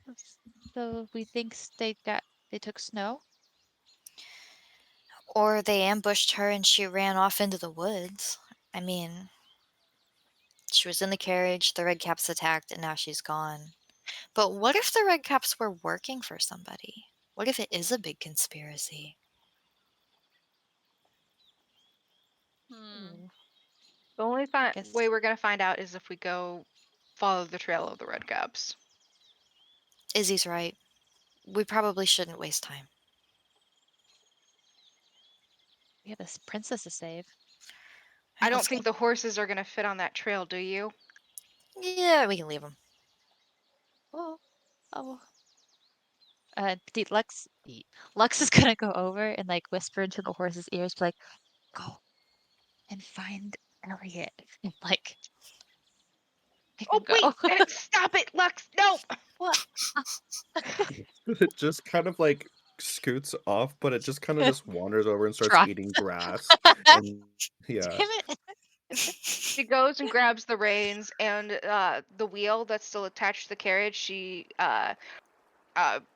S2: so we think they took Snow.
S3: Or they ambushed her and she ran off into the woods. I mean, she was in the carriage, the Redcaps attacked, and now she's gone. But what if the Redcaps were working for somebody? What if it is a big conspiracy?
S5: Hmm.
S4: The only
S2: Guess
S4: way we're gonna find out is if we go follow the trail of the red caps.
S3: Izzy's right. We probably shouldn't waste time.
S2: we have this princess to save.
S4: I
S3: Alright,
S4: don't
S3: let's go.
S4: think the horses are gonna fit on that trail, do you?
S3: Yeah, we can leave them.
S2: Oh, oh. Lux is gonna go over and like whisper into the horse's ears, be like, "Go and find Eliot," and like make
S4: Oh
S2: him
S4: wait!
S2: go.
S4: Stop it, Lux! No!
S2: What?
S1: It just kind of like scoots off, but it just kind of just wanders over and starts
S2: Try.
S1: eating grass. And yeah.
S2: Damn it!
S4: She goes and grabs the reins and the wheel that's still attached to the carriage. She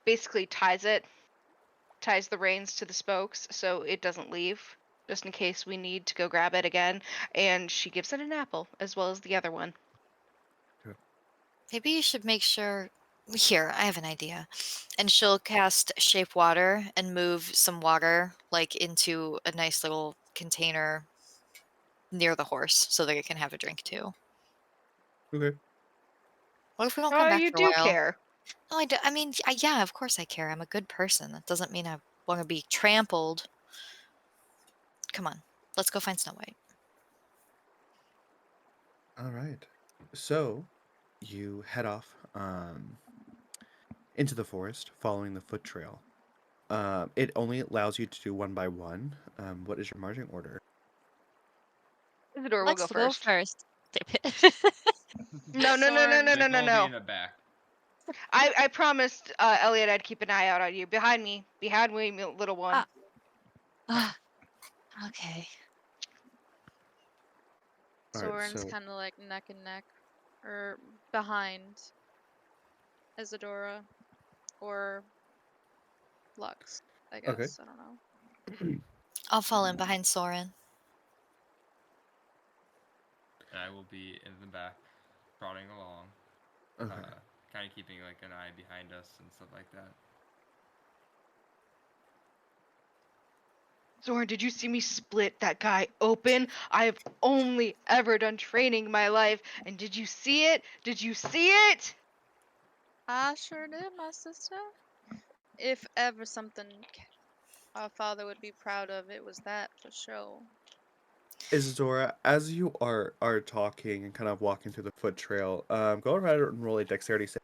S4: basically ties the reins to the spokes so it doesn't leave, just in case we need to go grab it again. And she gives it an apple as well as the other one.
S3: Maybe you should make sure. Here, I have an idea. And she'll cast Shape Water and move some water like into a nice little container near the horse so that it can have a drink too.
S1: Okay.
S3: What if we don't come
S4: Oh,
S3: back
S4: you
S3: for a
S4: do
S3: while?
S4: care.
S3: No, I, do, I mean, yeah, of course I care. I'm a good person. That doesn't mean I want to be trampled. Come on, let's go find Snow White.
S1: All right. So you head off into the forest following the foot trail. It only allows you to do one by one. What is your marching order?
S4: Isadora will
S2: Lux
S4: go
S2: will go
S4: first.
S2: first. Damn it.
S4: No, no, no, no,
S5: Soren,
S4: no, no,
S6: Like,
S4: no,
S6: we'll be
S4: no.
S6: in the back.
S4: I promised Eliot I'd keep an eye out on you. Behind me, little one.
S2: Ah, okay.
S1: All right.
S5: Soren's
S1: So
S5: kind of like neck and neck, or behind Isadora, or Lux, I
S1: okay.
S5: guess. I don't know.
S3: I'll fall in behind Soren.
S6: And I will be in the back, trotting along,
S1: Okay.
S6: kind of keeping like an eye behind us and stuff like that.
S4: Soren, did you see me split that guy open? I have only ever done training in my life, and did you see it? Did you see it?
S5: I sure did, my sister. If ever something our father would be proud of, it was that for sure.
S1: Isadora, as you are talking and kind of walking through the foot trail, go ahead and roll a dexterity save.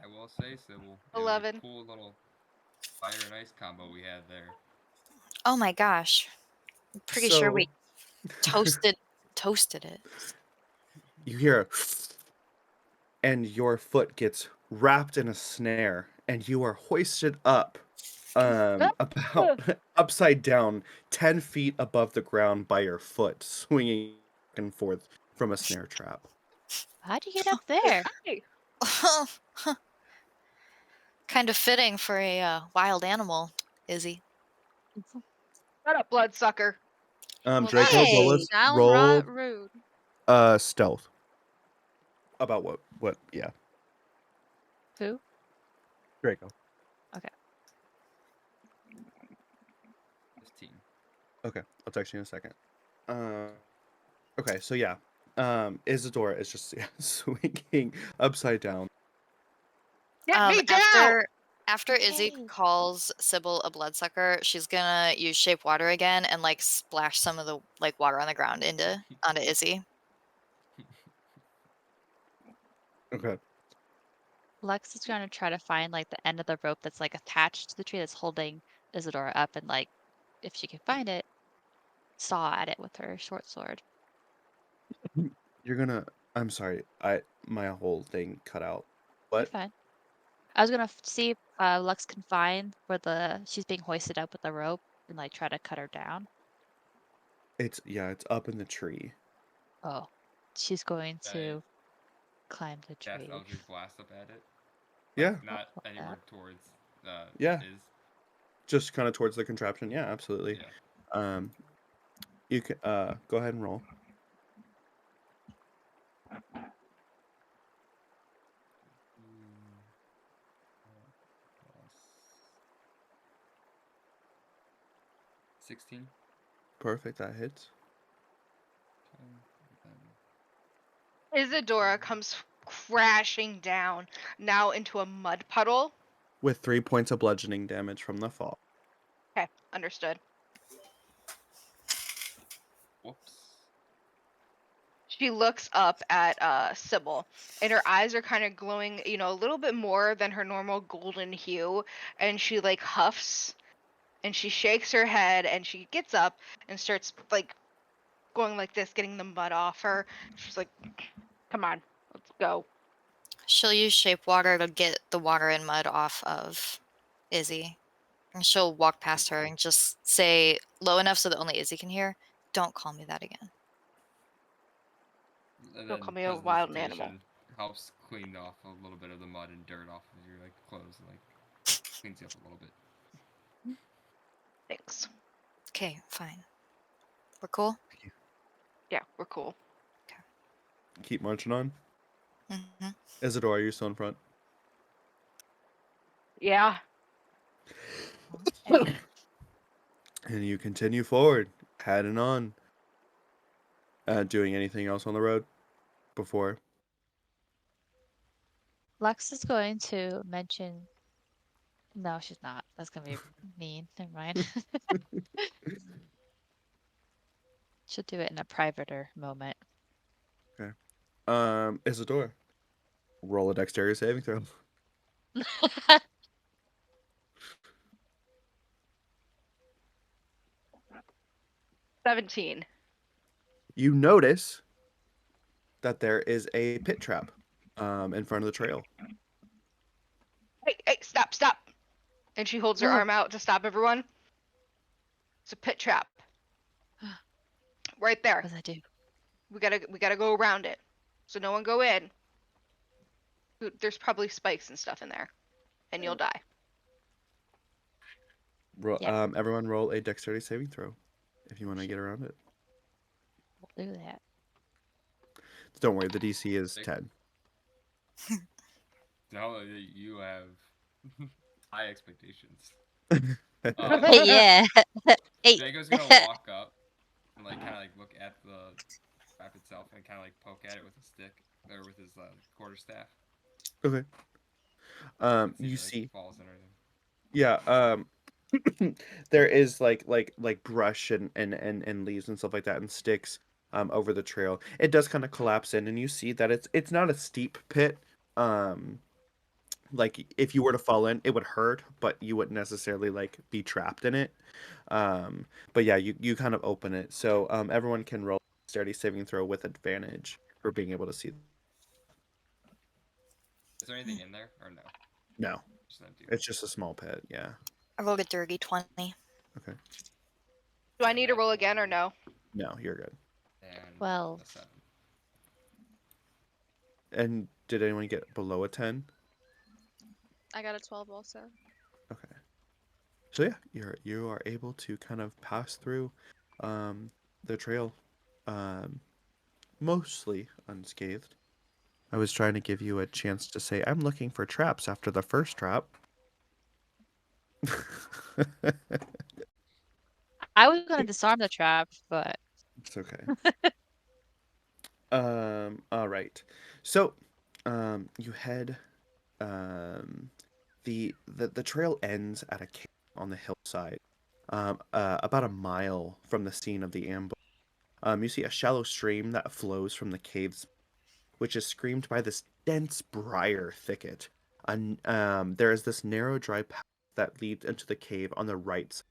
S6: I will say, Sybil, it was
S4: 11.
S6: a cool little fire and ice combo we had there.
S3: Oh my gosh. I'm pretty sure we toasted it.
S1: You hear and your foot gets wrapped in a snare and you are hoisted up about upside down 10 feet above the ground by your foot, swinging back and forth from a snare trap.
S2: How'd you get up there?
S4: Hey,
S3: Kind of fitting for a wild animal, Izzy.
S4: shut up, bloodsucker.
S5: Well,
S1: Draco,
S5: that's
S1: roll
S3: Hey.
S5: downright rude.
S1: stealth. About what yeah.
S2: Who?
S1: Draco.
S6: 15.
S1: Okay, I'll text you in a second. Okay, so yeah. Isadora is just swinging upside down.
S4: Get me down!
S3: After Izzy
S2: Okay.
S3: calls Sybil a bloodsucker, she's gonna use shape water again and like splash some of the like water on the ground onto Izzy.
S1: Okay.
S2: Lex is gonna try to find like the end of the rope that's like attached to the tree that's holding Isadora up, and like, if she can find it, saw at it with her short sword.
S1: You're gonna I'm sorry, my whole thing cut out.
S2: You're
S1: What?
S2: fine. I was gonna see if Lux can find where she's being hoisted up with the rope and like try to cut her down.
S1: It's up in the tree.
S2: Oh, she's going
S6: Right.
S2: to climb the
S6: Cast
S2: tree.
S6: Eldritch Blast up at it.
S1: Yeah.
S6: Not
S2: Love
S6: anywhere
S2: that.
S6: towards
S1: Yeah.
S6: Is.
S1: Just kind of towards the contraption. Yeah, absolutely.
S6: Yeah.
S1: You can go ahead and roll.
S6: Plus 16.
S1: Perfect, that hits.
S4: Isadora comes crashing down, now into a mud puddle.
S1: With 3 points of bludgeoning damage from the fall.
S4: Okay, understood.
S6: Whoops.
S4: She looks up at Sybil, and her eyes are kind of glowing, a little bit more than her normal golden hue, and she like huffs, and she shakes her head, and she gets up and starts like going like this, getting the mud off her. She's like, "Come on, let's go."
S3: She'll use shape water to get the water and mud off of Izzy. And she'll walk past her and just say low enough so that only Izzy can hear, "Don't call me that again."
S6: And
S4: Don't
S6: then
S4: call me a wild
S6: Prestidigitation
S4: animal.
S6: helps clean off a little bit of the mud and dirt off of your like clothes, and like cleans you up a little bit.
S4: Thanks.
S3: Okay, fine. We're cool?
S4: Yeah, we're cool.
S1: Keep marching on.
S3: Mm-hmm.
S1: Isadora, are you still in front?
S4: Yeah.
S2: Okay.
S1: And you continue forward, heading on. Doing anything else on the road before?
S2: Lux is going to mention. No, she's not. That's gonna be mean. Never mind. She'll do it in a privater moment.
S1: Isadora, roll a dexterity saving throw.
S4: 17.
S1: You notice that there is a pit trap in front of the trail.
S4: Hey, stop. And she holds her
S2: Whoa.
S4: arm out to stop everyone. It's a pit trap. Right there.
S2: What does that do?
S4: We gotta go around it. So no one go in. There's probably spikes and stuff in there. And you'll die.
S2: Yeah.
S1: Everyone roll a dexterity saving throw if you want to get around it.
S2: We'll do that.
S1: Don't worry, the DC is
S6: Six.
S1: 10.
S6: No, you have high expectations.
S2: Yeah. 8.
S6: Draco's gonna walk up and like kind of like look at the trap itself and kind of like poke at it with a stick or with his quarterstaff.
S1: Okay.
S6: See
S1: You
S6: if it, like,
S1: see,
S6: falls in or anything.
S1: yeah. There is like brush and leaves and stuff like that and sticks over the trail. It does kind of collapse in, and you see that it's not a steep pit. Like if you were to fall in, it would hurt, but you wouldn't necessarily like be trapped in it. But yeah, you kind of open it, so everyone can roll a dexterity saving throw with advantage for being able to see.
S6: Is there anything in there or no?
S1: No,
S6: Just an empty.
S1: it's just a small pit. Yeah.
S3: I rolled a dirty 20.
S1: Okay.
S4: Do I need to roll again or no?
S1: No, you're good.
S6: And
S2: 12.
S6: a 7.
S1: And did anyone get below a 10?
S5: I got a 12 also.
S1: Okay. So yeah, you are able to kind of pass through the trail mostly unscathed. I was trying to give you a chance to say I'm looking for traps after the first trap.
S2: I was gonna disarm the trap, but
S1: It's okay. All right. So, you head the trail ends at a cave on the hillside, about a mile from the scene of the ambush. You see a shallow stream that flows from the cave's, which is screened by this dense briar thicket. And there is this narrow, dry path that leads into the cave on the right side.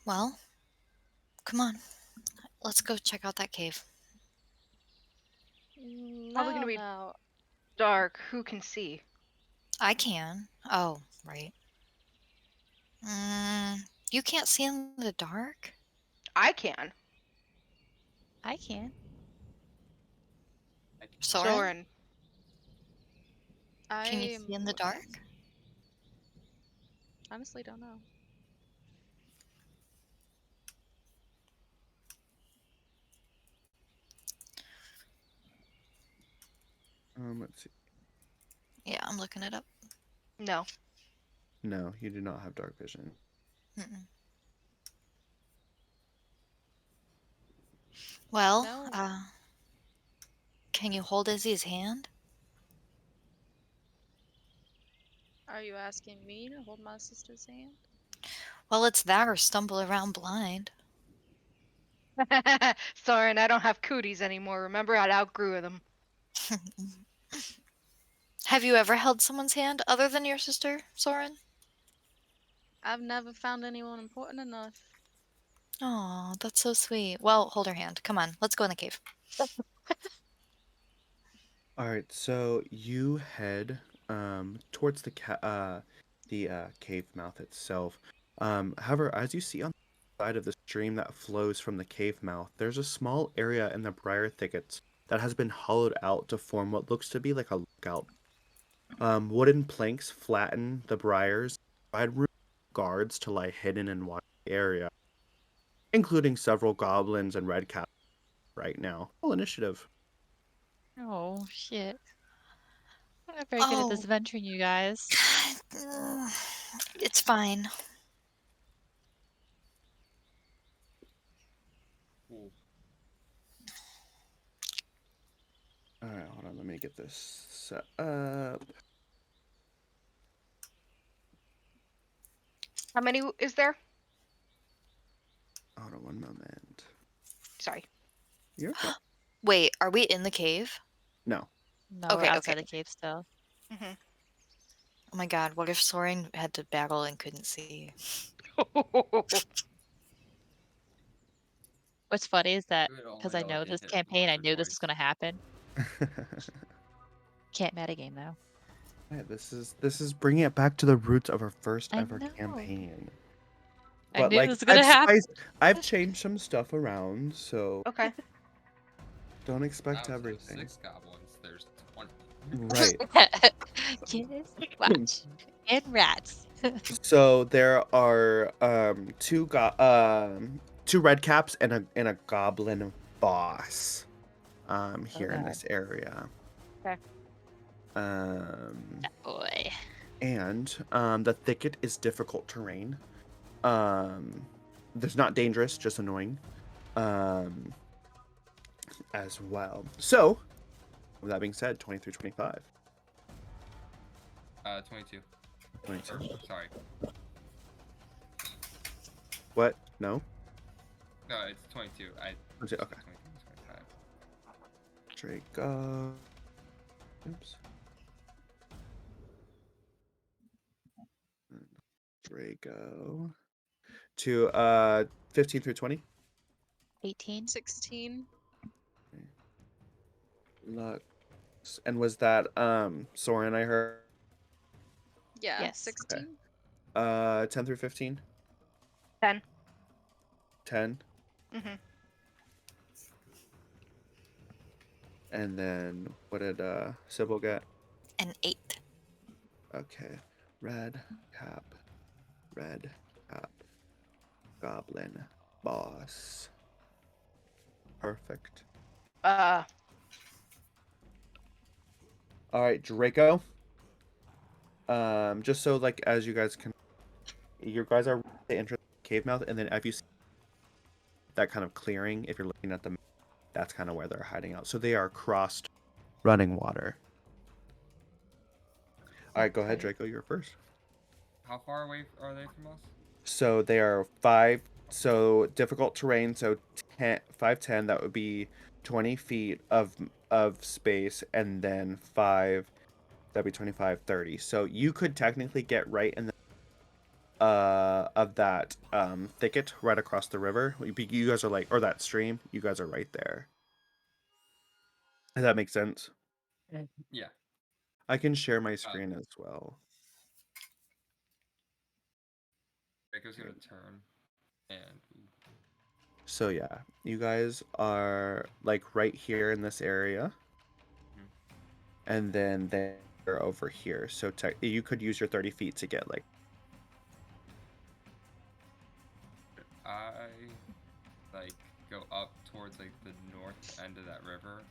S3: Well, come on. Let's go check out that cave.
S4: Probably gonna be dark. Who can see?
S3: I can. Oh, right. You can't see in the dark?
S4: I can.
S2: I can.
S3: Soren?
S4: Soren.
S3: Can you see in the dark?
S5: Honestly, don't know.
S1: Let's see.
S3: Yeah, I'm looking it up.
S4: No.
S1: No, you do not have dark vision.
S3: Mm-mm. Well,
S5: No.
S3: can you hold Izzy's hand?
S5: Are you asking me to hold my sister's hand?
S3: Well, it's that or stumble around blind.
S4: Soren, I don't have cooties anymore. Remember, I outgrew them.
S3: Have you ever held someone's hand other than your sister, Soren?
S5: I've never found anyone important enough.
S3: Oh, that's so sweet. Well, hold her hand. Come on, let's go in the cave.
S1: All right, so you head towards the cave mouth itself. However, as you see on the side of the stream that flows from the cave mouth, there's a small area in the briar thickets that has been hollowed out to form what looks to be like a lookout. Wooden planks flatten the briars, provide room for guards to lie hidden and watch the area, including several goblins and red caps right now. Full initiative.
S2: Oh shit. I'm not very good at this venturing, you guys.
S3: It's fine.
S6: Cool.
S1: All right, hold on. Let me get this set up.
S4: How many is there?
S1: Hold on one moment.
S4: Sorry.
S1: You're okay.
S3: Wait, are we in the cave?
S1: No.
S2: No,
S3: Okay,
S2: we're outside
S3: okay.
S2: the cave still.
S4: Mm-hmm.
S3: Oh my god, what if Soren had to battle and couldn't see?
S2: What's funny is that
S6: You would
S2: because
S6: only
S2: I know
S6: get
S2: this
S6: hit
S2: campaign, I
S6: once or
S2: knew this was
S6: twice.
S2: gonna happen. Can't metagame though.
S1: Right, this is bringing it back to the roots of our first
S2: I
S1: ever
S2: know.
S1: campaign.
S2: I
S1: But
S2: knew
S1: like
S2: this was gonna happen.
S1: I've changed some stuff around, so
S4: Okay.
S1: don't expect
S6: Now instead of
S1: everything.
S6: 6 goblins, there's 20.
S1: Right.
S2: Yes, watch. And rats.
S1: So there are two 2 red caps and a goblin boss here in
S2: God.
S1: this area.
S2: Okay.
S1: Um,
S2: Boy.
S1: and the thicket is difficult terrain. There's not dangerous, just annoying. As well. So, with that being said, 20 through 25.
S6: 22.
S1: 22.
S6: Or, sorry.
S1: What? No?
S6: No, it's 22. I
S1: 22, okay.
S6: 22, 25.
S1: Draco. Oops. Draco. To 15 through 20.
S2: 18.
S5: 16.
S1: Lux. And was that Soren I heard?
S5: Yeah,
S2: Yes.
S5: 16.
S1: 10 through 15?
S4: 10.
S1: 10.
S4: Mm-hmm.
S1: And then what did Sybil get?
S3: An 8.
S1: Okay. Red cap. Goblin boss. Perfect. All right, Draco. Just so like as you guys are the entrance cave mouth, and then if you see that kind of clearing, if you're looking at them, that's kind of where they're hiding out. So they are crossed running water. All right, go ahead,
S2: Okay.
S1: Draco. You're first.
S6: How far away are they from us?
S1: So they are 5. So difficult terrain. So 5'10". That would be 20 feet of space, and then 5. That'd be 25, 30. So you could technically get right in the of that thicket right across the river. You guys are like, or that stream. You guys are right there. Does that make sense?
S6: Yeah.
S1: I can share my screen as well.
S6: Draco's gonna turn and
S1: So yeah, you guys are like right here in this area, and then they're over here. So you could use your 30 feet to get like.
S6: I like go up towards like the north end of that river.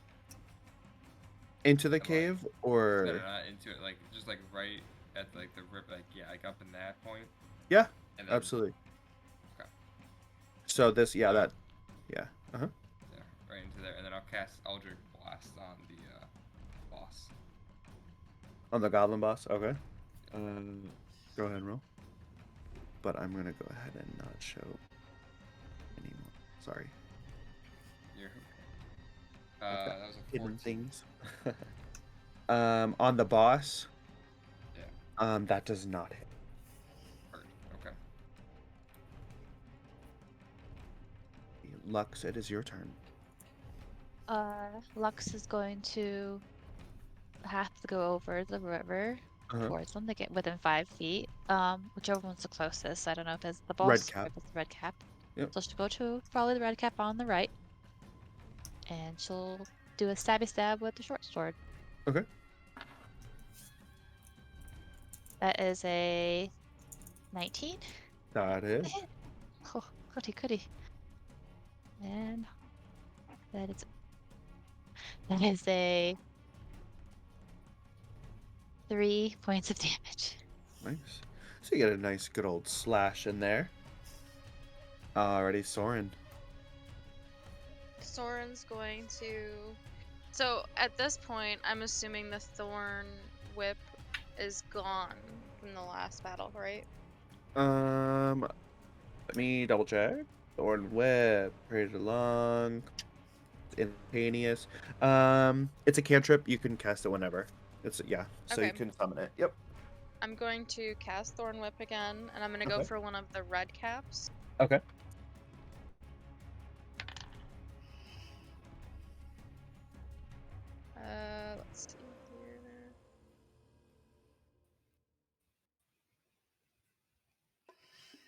S1: Into the
S6: And, like,
S1: cave,
S6: No,
S1: or
S6: not into it. Like just like right at like the river. Like like up in that point.
S1: yeah,
S6: And then,
S1: absolutely.
S6: Okay.
S1: So this, yeah,
S6: So-
S1: that, yeah,
S6: Yeah, right into there, and then I'll cast Eldritch Blast on the boss.
S1: on the goblin boss. Okay. Go ahead and roll. But I'm gonna go ahead and not show anymore. Sorry.
S6: You're
S1: I've got
S6: that was a 14.
S1: hidden things. On the boss.
S6: Yeah.
S1: That does not hit.
S6: Okay.
S1: Lux, it is your turn.
S2: Lux is going to have to go over the river towards them to get within 5 feet. Whichever one's the closest. I don't know if it's the boss
S1: Red
S2: or
S1: cap.
S2: if it's the red cap.
S1: Yep.
S2: So she'll go to probably the red cap on the right. And she'll do a stabby stab with the short sword.
S1: Okay.
S2: That is a 19.
S1: That is.
S2: Oh, goody. And that is a 3 points of damage.
S1: Nice. So you get a nice good old slash in there. Alrighty, Soren.
S5: Soren's going to. So at this point, I'm assuming the thorn whip is gone from the last battle, right?
S1: Let me double check. Thorn whip, praise along. Instantaneous. It's a cantrip. You can cast it whenever. So you
S5: Okay.
S1: can summon it. Yep.
S5: I'm going to cast Thorn Whip again, and I'm going to go
S1: Okay.
S5: for one of the red caps.
S1: Okay.
S5: Let's see here.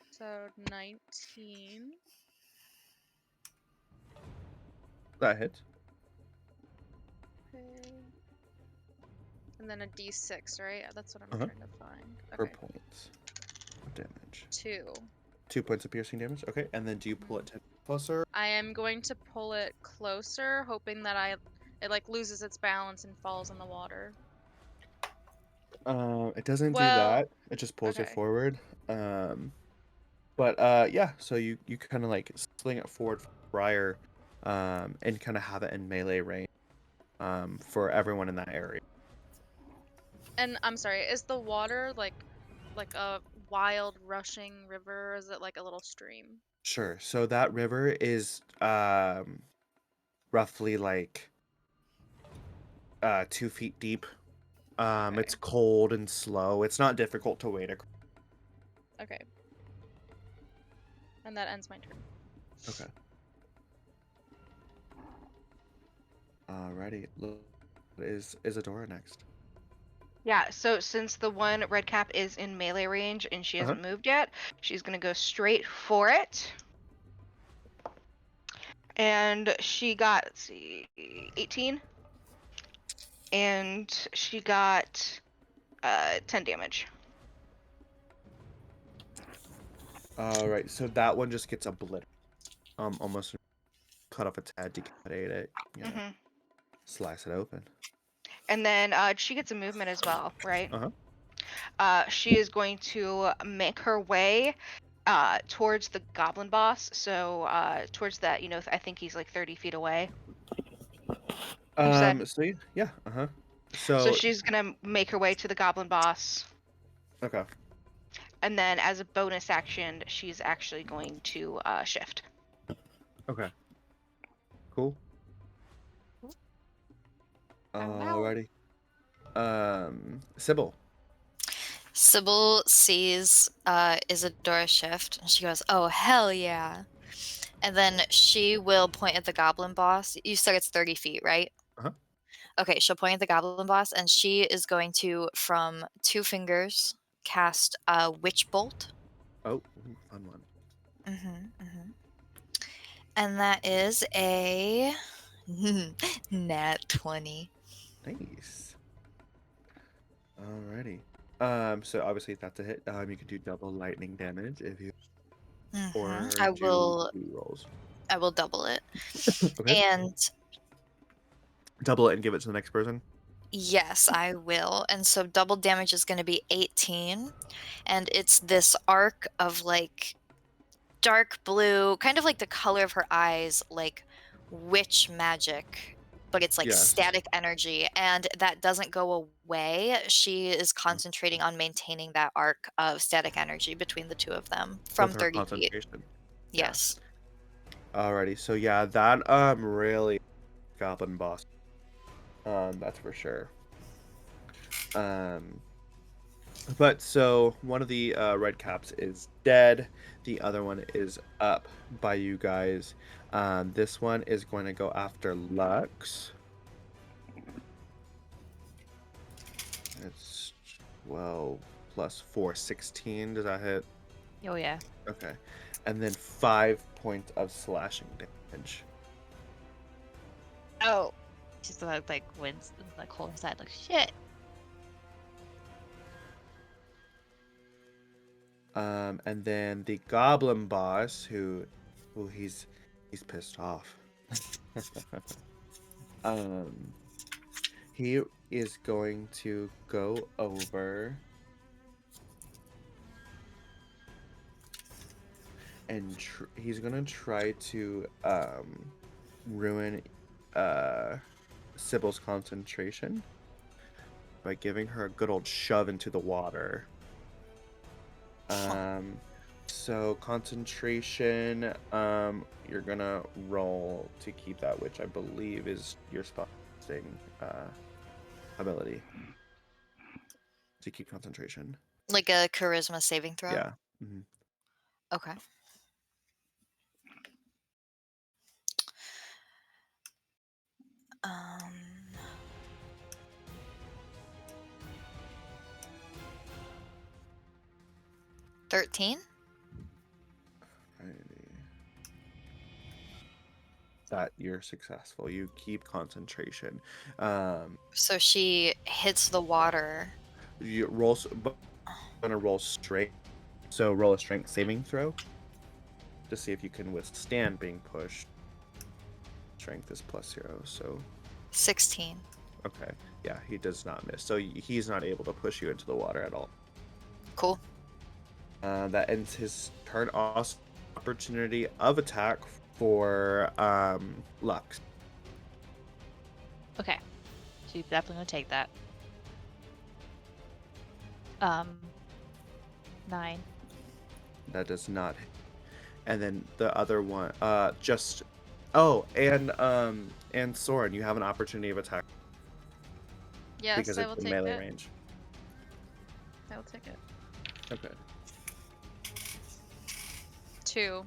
S5: So 19.
S1: That hits.
S5: Okay. And then a d6, right? That's what I'm
S1: Uh-huh.
S5: trying to find.
S1: Per
S5: Okay.
S1: points of damage.
S5: 2.
S1: 2 points of piercing damage. Okay, and then do you pull it 10 closer.
S5: I am going to pull it closer, hoping that it like loses its balance and falls in the water.
S1: It doesn't do
S5: Well,
S1: that. It just pulls you
S5: okay.
S1: forward. But yeah, so you kind of like sling it forward prior, and kind of have it in melee range, for everyone in that area.
S5: And I'm sorry, is the water like a wild rushing river, or is it like a little stream?
S1: Sure. So that river is roughly like 2 feet deep.
S5: Okay.
S1: It's cold and slow. It's not difficult to wade across.
S5: Okay. And that ends my turn.
S1: Okay. Alrighty. Look, is Isadora next?
S4: Yeah, so since the one red cap is in melee range and she hasn't moved yet, she's gonna go straight for it. And she got, let's see, 18. And she got 10 damage.
S1: Alright, so that one just gets obliterated. Almost cut off its head, decapitate it,
S4: Hmm.
S1: slice it open.
S4: And then she gets a movement as well, right?
S1: Uh-huh.
S4: She is going to make her way towards the goblin boss. So towards that, I think he's like 30 feet away. You said?
S1: So yeah, uh-huh.
S4: So
S1: So,
S4: she's gonna make her way to the goblin boss.
S1: okay.
S4: And then as a bonus action, she's actually going to shift.
S1: Okay. Cool. Alrighty. Sybil.
S3: Sybil sees Isadora shift, and she goes, "Oh, hell yeah." And then she will point at the goblin boss. You said it's 30 feet, right?
S1: Uh-huh.
S3: Okay, she'll point at the goblin boss, and she is going to, from 2 fingers, cast a witch bolt.
S1: Oh, ooh, fun one.
S3: And that is a nat 20.
S1: Nice. Alrighty. So obviously that's a hit. You can do double lightning damage if you or
S3: I
S1: do
S3: will
S1: 2 rolls.
S3: I will double it.
S1: Okay.
S3: And
S1: Double it and give it to the next person.
S3: yes, I will. And so double damage is going to be 18. And it's this arc of like dark blue, kind of like the color of her eyes, like witch magic, but it's like
S1: Yes.
S3: static energy. And that doesn't go away. She is concentrating on maintaining that arc of static energy between the two of them from
S1: With her
S3: 30 feet.
S1: concentration. Yeah.
S3: Yes.
S1: Alrighty. So yeah, that really goblin boss. That's for sure. But so one of the red caps is dead. The other one is up by you guys. This one is going to go after Lux. It's 12 plus 4, 16. Does that hit?
S2: Oh yeah.
S1: Okay. And then 5 points of slashing damage.
S2: Oh. Just like wins, like hold inside, like shit.
S1: And then the goblin boss, who he's pissed off. He is going to go over and he's gonna try to ruin Sybil's concentration by giving her a good old shove into the water. So concentration, you're gonna roll to keep that, which I believe is your spellcasting ability to keep concentration.
S3: Like a charisma saving throw?
S1: Yeah. Mm-hmm.
S3: Okay. Um, 13?
S1: That you're successful. You keep concentration.
S3: So she hits the water.
S1: You roll, but gonna roll straight. So roll a strength saving throw to see if you can withstand being pushed. Strength is +0, so
S3: 16.
S1: okay. Yeah, he does not miss. So he's not able to push you into the water at all.
S3: Cool.
S1: That ends his turn. Also, opportunity of attack for Lux.
S2: Okay. She's definitely gonna take that. 9.
S1: That does not hit. And then the other one, and Soren, you have an opportunity of attack
S5: Yes,
S1: because
S5: I
S1: it's
S5: will
S1: in
S5: take
S1: melee
S5: it.
S1: range.
S5: I will take it.
S1: Okay,
S5: 2.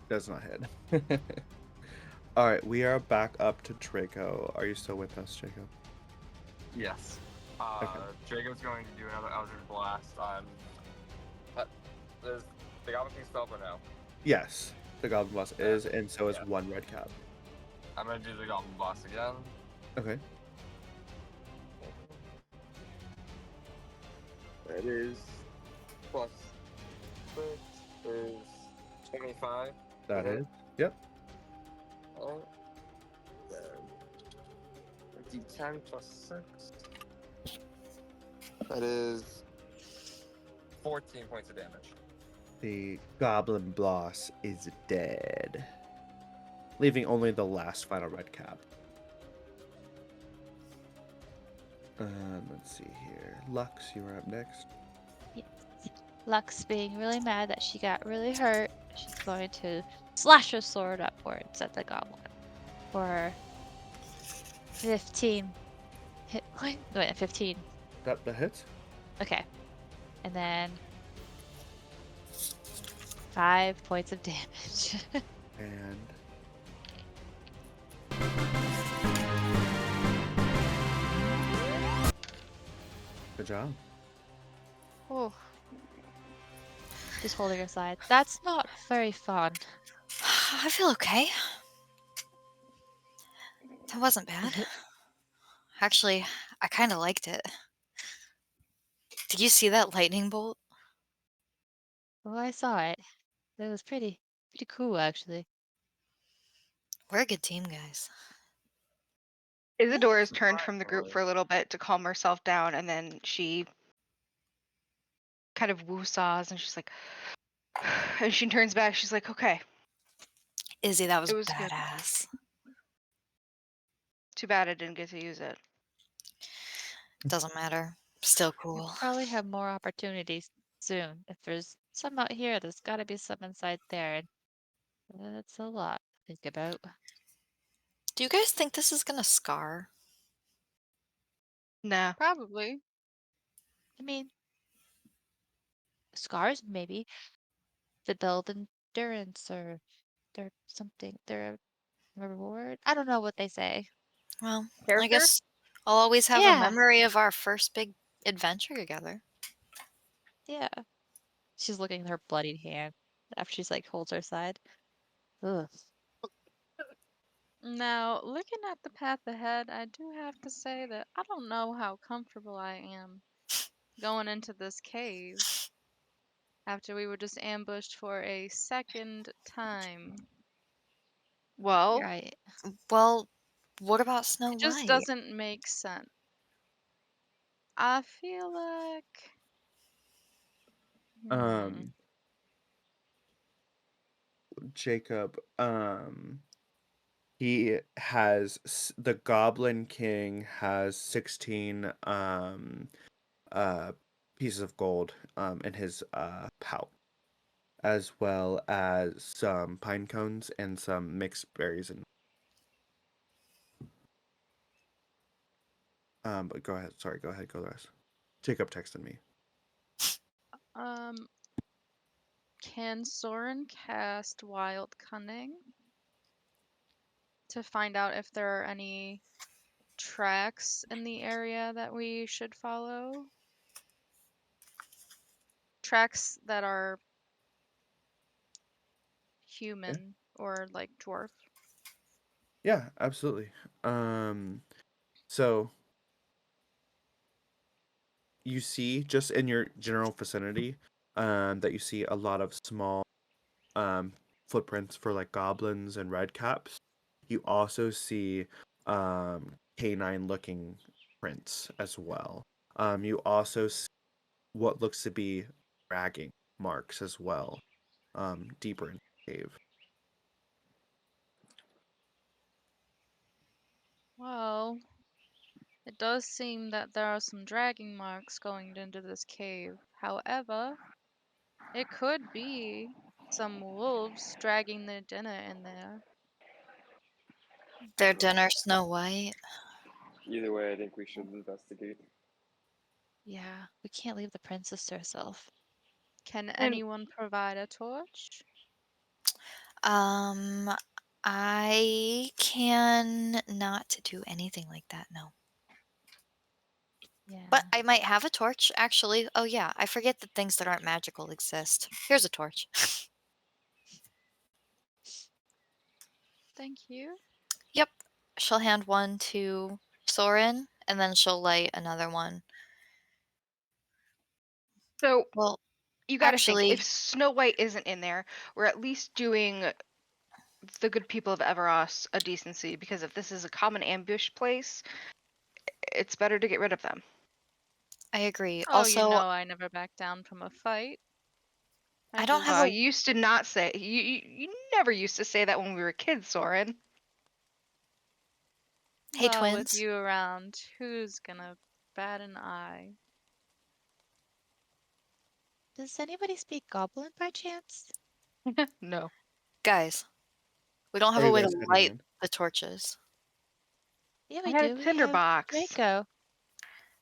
S1: does not hit. All right, we are back up to Draco. Are you still with us, Jacob?
S6: Yes.
S1: Okay.
S6: Draco's going to do another Eldritch Blast on. Does the Goblin King spell for now?
S1: Yes, the Goblin Blast is, and so is
S6: Yeah.
S1: 1 red cap.
S6: I'm going to do the Goblin Blast again.
S1: Okay.
S6: It is +6 is 25.
S1: That
S6: Okay.
S1: is. Yep.
S6: Oh. Then D10 +6. That is 14 points of damage.
S1: The Goblin Blast is dead, leaving only the last final red cap. Let's see here. Lux, you are up next.
S2: Yes. Lux being really mad that she got really hurt, she's going to slash her sword upwards at the goblin for 15 hit point. Wait, 15.
S1: That the hits.
S2: Okay. And then 5 points of damage.
S1: And good job.
S2: Oh. Just holding her side. That's not very fun.
S3: I feel okay. That wasn't bad. Actually, I kind of liked it. Did you see that lightning bolt?
S2: Oh, I saw it. It was pretty cool, actually.
S3: We're a good team, guys.
S4: Isadora's turned from the group for a little bit to calm herself down, and then she kind of woo-saws, and she's like, and she turns back. She's like, okay,
S3: Izzy, that was
S4: it was good.
S3: badass.
S4: Too bad I didn't get to use it.
S3: Doesn't matter. Still cool.
S2: Probably have more opportunities soon. If there's some out here, there's got to be some inside there. And that's a lot to think about.
S3: Do you guys think this is gonna scar?
S4: Nah.
S5: Probably.
S2: I mean, scars maybe. The build endurance or they're something. They're a reward. I don't know what they say.
S3: Well, I
S4: Character?
S3: guess I'll always have a
S2: Yeah.
S3: memory of our first big adventure together.
S2: Yeah. She's looking at her bloodied hand after she's like holds her side. Ugh.
S5: Now, looking at the path ahead, I do have to say that I don't know how comfortable I am going into this cave after we were just ambushed for a second time.
S4: Well,
S2: Right.
S3: Well, what about Snow
S5: It just
S3: White?
S5: doesn't make sense. I feel like.
S1: Jacob, he has the Goblin King has 16 pieces of gold in his pouch, as well as some pine cones and some mixed berries. And but go ahead. Sorry, go ahead. Go the rest. Jacob texted me.
S5: Can Soren cast Wild Cunning to find out if there are any tracks in the area that we should follow? Tracks that are human or like dwarf.
S1: Yeah, absolutely. So you see just in your general vicinity, that you see a lot of small footprints for like goblins and redcaps. You also see canine-looking prints as well. You also see what looks to be dragging marks as well, deeper in the cave.
S5: Well, it does seem that there are some dragging marks going into this cave. However, it could be some wolves dragging their dinner in there.
S3: Their dinner Snow White.
S7: Either way, I think we should investigate.
S2: Yeah, we can't leave the princess to herself.
S5: Can
S4: And-
S5: anyone provide a torch?
S3: I can not do anything like that, no.
S2: Yeah.
S3: But I might have a torch, actually. Oh yeah, I forget that things that aren't magical exist. Here's a torch.
S5: Thank you.
S3: Yep. She'll hand one to Soren, and then she'll light another one.
S4: So
S3: Well,
S4: you got to think,
S3: actually,
S4: if Snow White isn't in there, we're at least doing the good people of Everas a decency, because if this is a common ambush place, it's better to get rid of them.
S3: I agree.
S5: Oh,
S3: Also,
S5: I never back down from a fight.
S3: I don't have a-
S4: You used to not say you never used to say that when we were kids, Soren.
S3: Hey,
S5: well,
S3: twins.
S5: with you around, who's gonna bat an eye?
S2: Does anybody speak Goblin by chance?
S4: No.
S3: Guys, we don't have
S1: Are
S3: a
S1: you
S3: way
S1: guys
S3: to
S1: heading
S3: light
S1: in?
S3: the torches.
S2: Yeah,
S4: I
S2: we
S4: had
S2: do.
S4: a
S2: We
S4: tinder
S2: have
S4: box.
S2: Draco.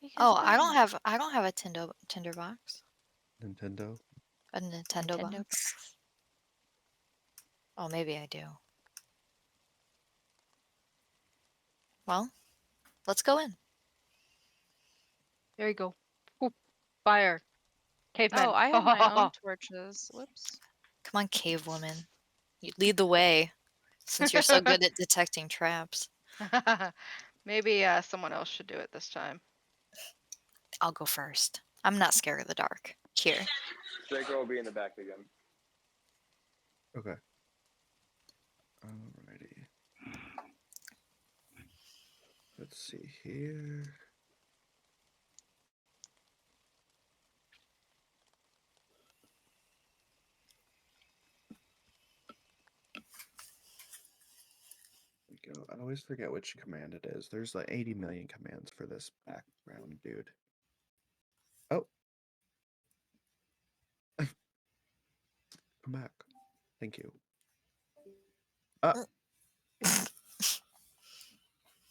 S2: You guys
S3: Oh,
S2: got
S3: I
S2: one.
S3: don't have a tinder box.
S1: Nintendo.
S3: A Nintendo box.
S2: box.
S3: Oh, maybe I do. Well, let's go in.
S4: There you go. Ooh, fire. Cavemen.
S5: Oh, I have my own torches. Whoops.
S3: Come on, cave woman. You lead the way, since you're so good at detecting traps.
S4: Maybe someone else should do it this time.
S3: I'll go first. I'm not scared of the dark. Here.
S7: Draco will be in the back again.
S1: Okay. Alrighty. Let's see here. There we go. I always forget which command it is. There's like 80 million commands for this background, dude. Oh. Come back. Thank you.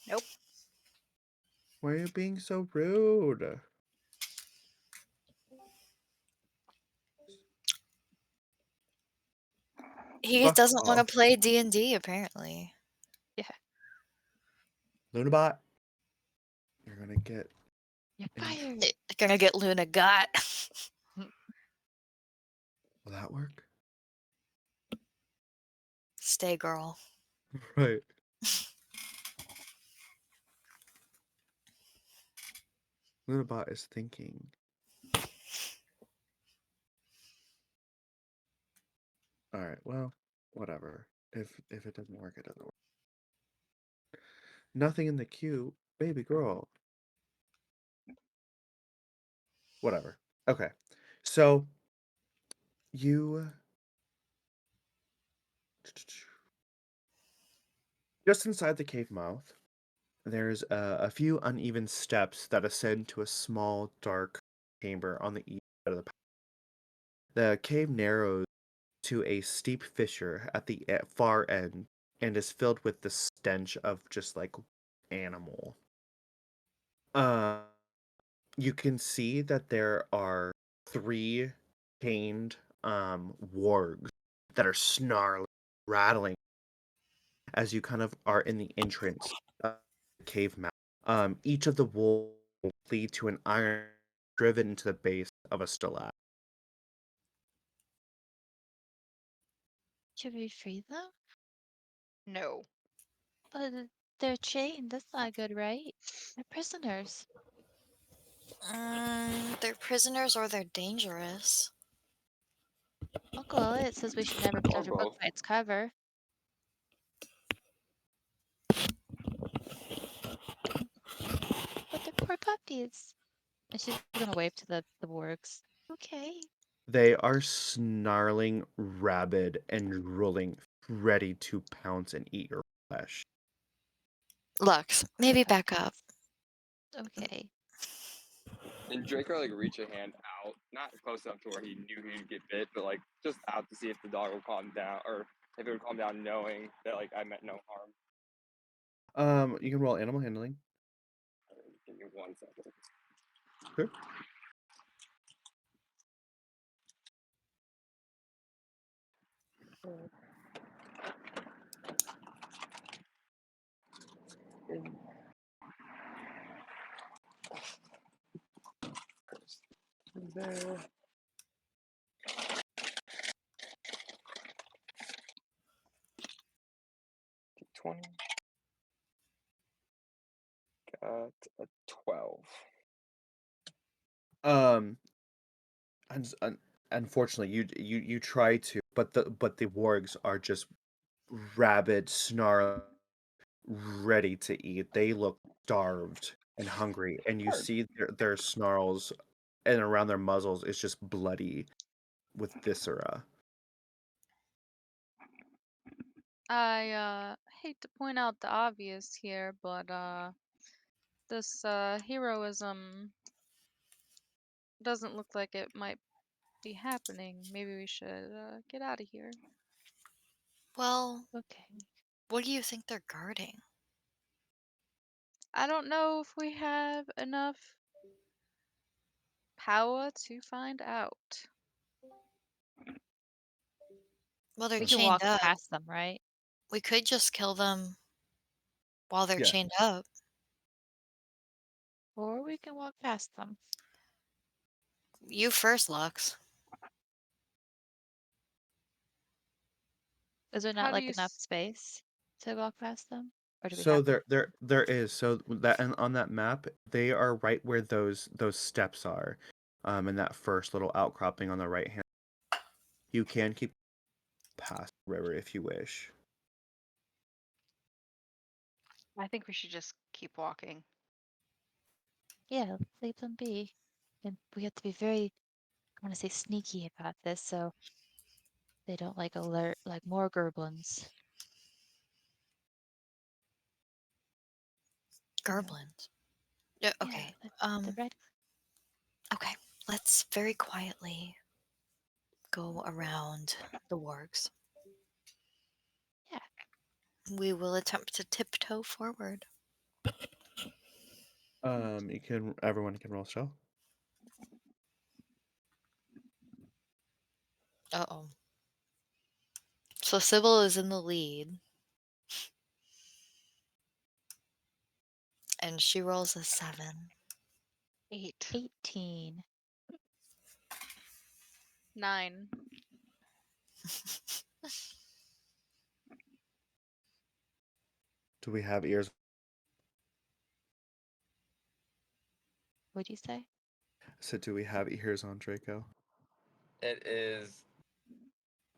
S4: Nope.
S1: Why are you being so rude?
S3: He
S1: Fuck
S3: doesn't want
S1: off.
S3: to play D&D, apparently.
S1: Lunabot. You're gonna get.
S2: You're
S1: in-
S2: fired.
S3: Gonna get Luna got.
S1: Will that work?
S3: Stay, girl.
S1: Right. Lunabot is thinking. Alright, well, whatever. If it doesn't work, it doesn't work. Nothing in the queue, baby girl. Whatever. Okay. So you just inside the cave mouth, there's a few uneven steps that ascend to a small, dark chamber on the east side of the path. The cave narrows to a steep fissure at the far end and is filled with the stench of just like animal. You can see that there are 3 chained wargs that are snarling, rattling as you kind of are in the entrance of the cave mouth. Each of the wolves lead to an iron driven into the base of a stalactite.
S2: Should we free them?
S4: No.
S2: But they're chained. That's not good, right? They're prisoners.
S3: They're prisoners or they're dangerous.
S2: Uncle Eliot says we should never judge a book
S7: both.
S2: by its cover. But they're poor puppies. And she's gonna wave to the Worgs. Okay.
S1: They are snarling, rabid, and drooling, ready to pounce and eat your flesh.
S3: Lux, maybe back up.
S2: Okay.
S7: And Draco like reach a hand out, not close enough to where he knew he'd get bit, but like just out to see if the dog will calm down, or if it would calm down, knowing that like I meant no harm.
S1: You can roll animal handling.
S7: Give me 1 second.
S1: Sure.
S7: There. 20. Got a 12.
S1: Um, unfortunately, you try to, but the wargs are just rabid, snarl, ready to eat. They look starved and hungry, and you
S7: Hard.
S1: see their snarls and around their muzzles is just bloody with viscera.
S5: I hate to point out the obvious here, but this heroism doesn't look like it might be happening. Maybe we should get out of here.
S3: Well,
S2: Okay.
S3: what do you think they're guarding?
S5: I don't know if we have enough power to find out.
S3: Well, they're
S2: We can
S3: chained
S2: walk
S3: up.
S2: past them, right?
S3: We could just kill them while they're
S1: Yeah.
S3: chained up.
S2: Or we can walk past them.
S3: You first, Lux.
S2: Is there
S5: How
S2: not
S5: do
S2: like
S5: you
S2: enough
S5: s-
S2: space to walk past them? Or do we
S1: So
S2: have to?
S1: there is so that and on that map they are right where those steps are, in that first little outcropping on the right hand. You can keep past the river if you wish.
S4: I think we should just keep walking.
S2: Yeah, leave them be. And we have to be very, I want to say sneaky about this so they don't like alert like more Gerblins. You know.
S3: Gerblins. Yeah,
S2: Yeah,
S3: okay.
S2: the red.
S3: Okay. Let's very quietly go around the wargs.
S2: Yeah.
S3: We will attempt to tiptoe forward.
S1: Everyone can roll stealth.
S3: Uh-oh. So Sybil is in the lead. And she rolls a 7.
S4: 8.
S2: 18.
S5: 9.
S1: Do we have ears?
S2: What'd you say?
S1: So do we have ears on Draco?
S6: It is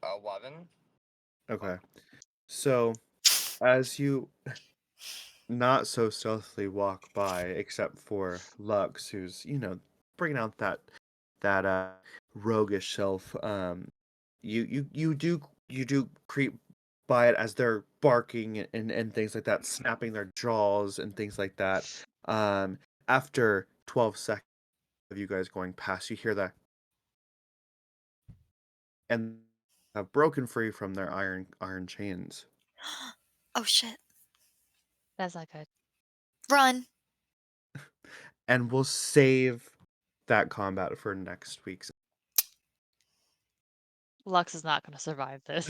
S6: 11.
S1: Okay. So as you not so stealthily walk by, except for Lux, who's bringing out that roguish self. You do creep by it as they're barking and things like that, snapping their jaws and things like that. After 12 seconds of you guys going past, you hear that, and have broken free from their iron chains,
S3: Oh shit.
S2: That's not good.
S3: Run.
S1: and we'll save that combat for next week's.
S2: Lux is not going to survive this.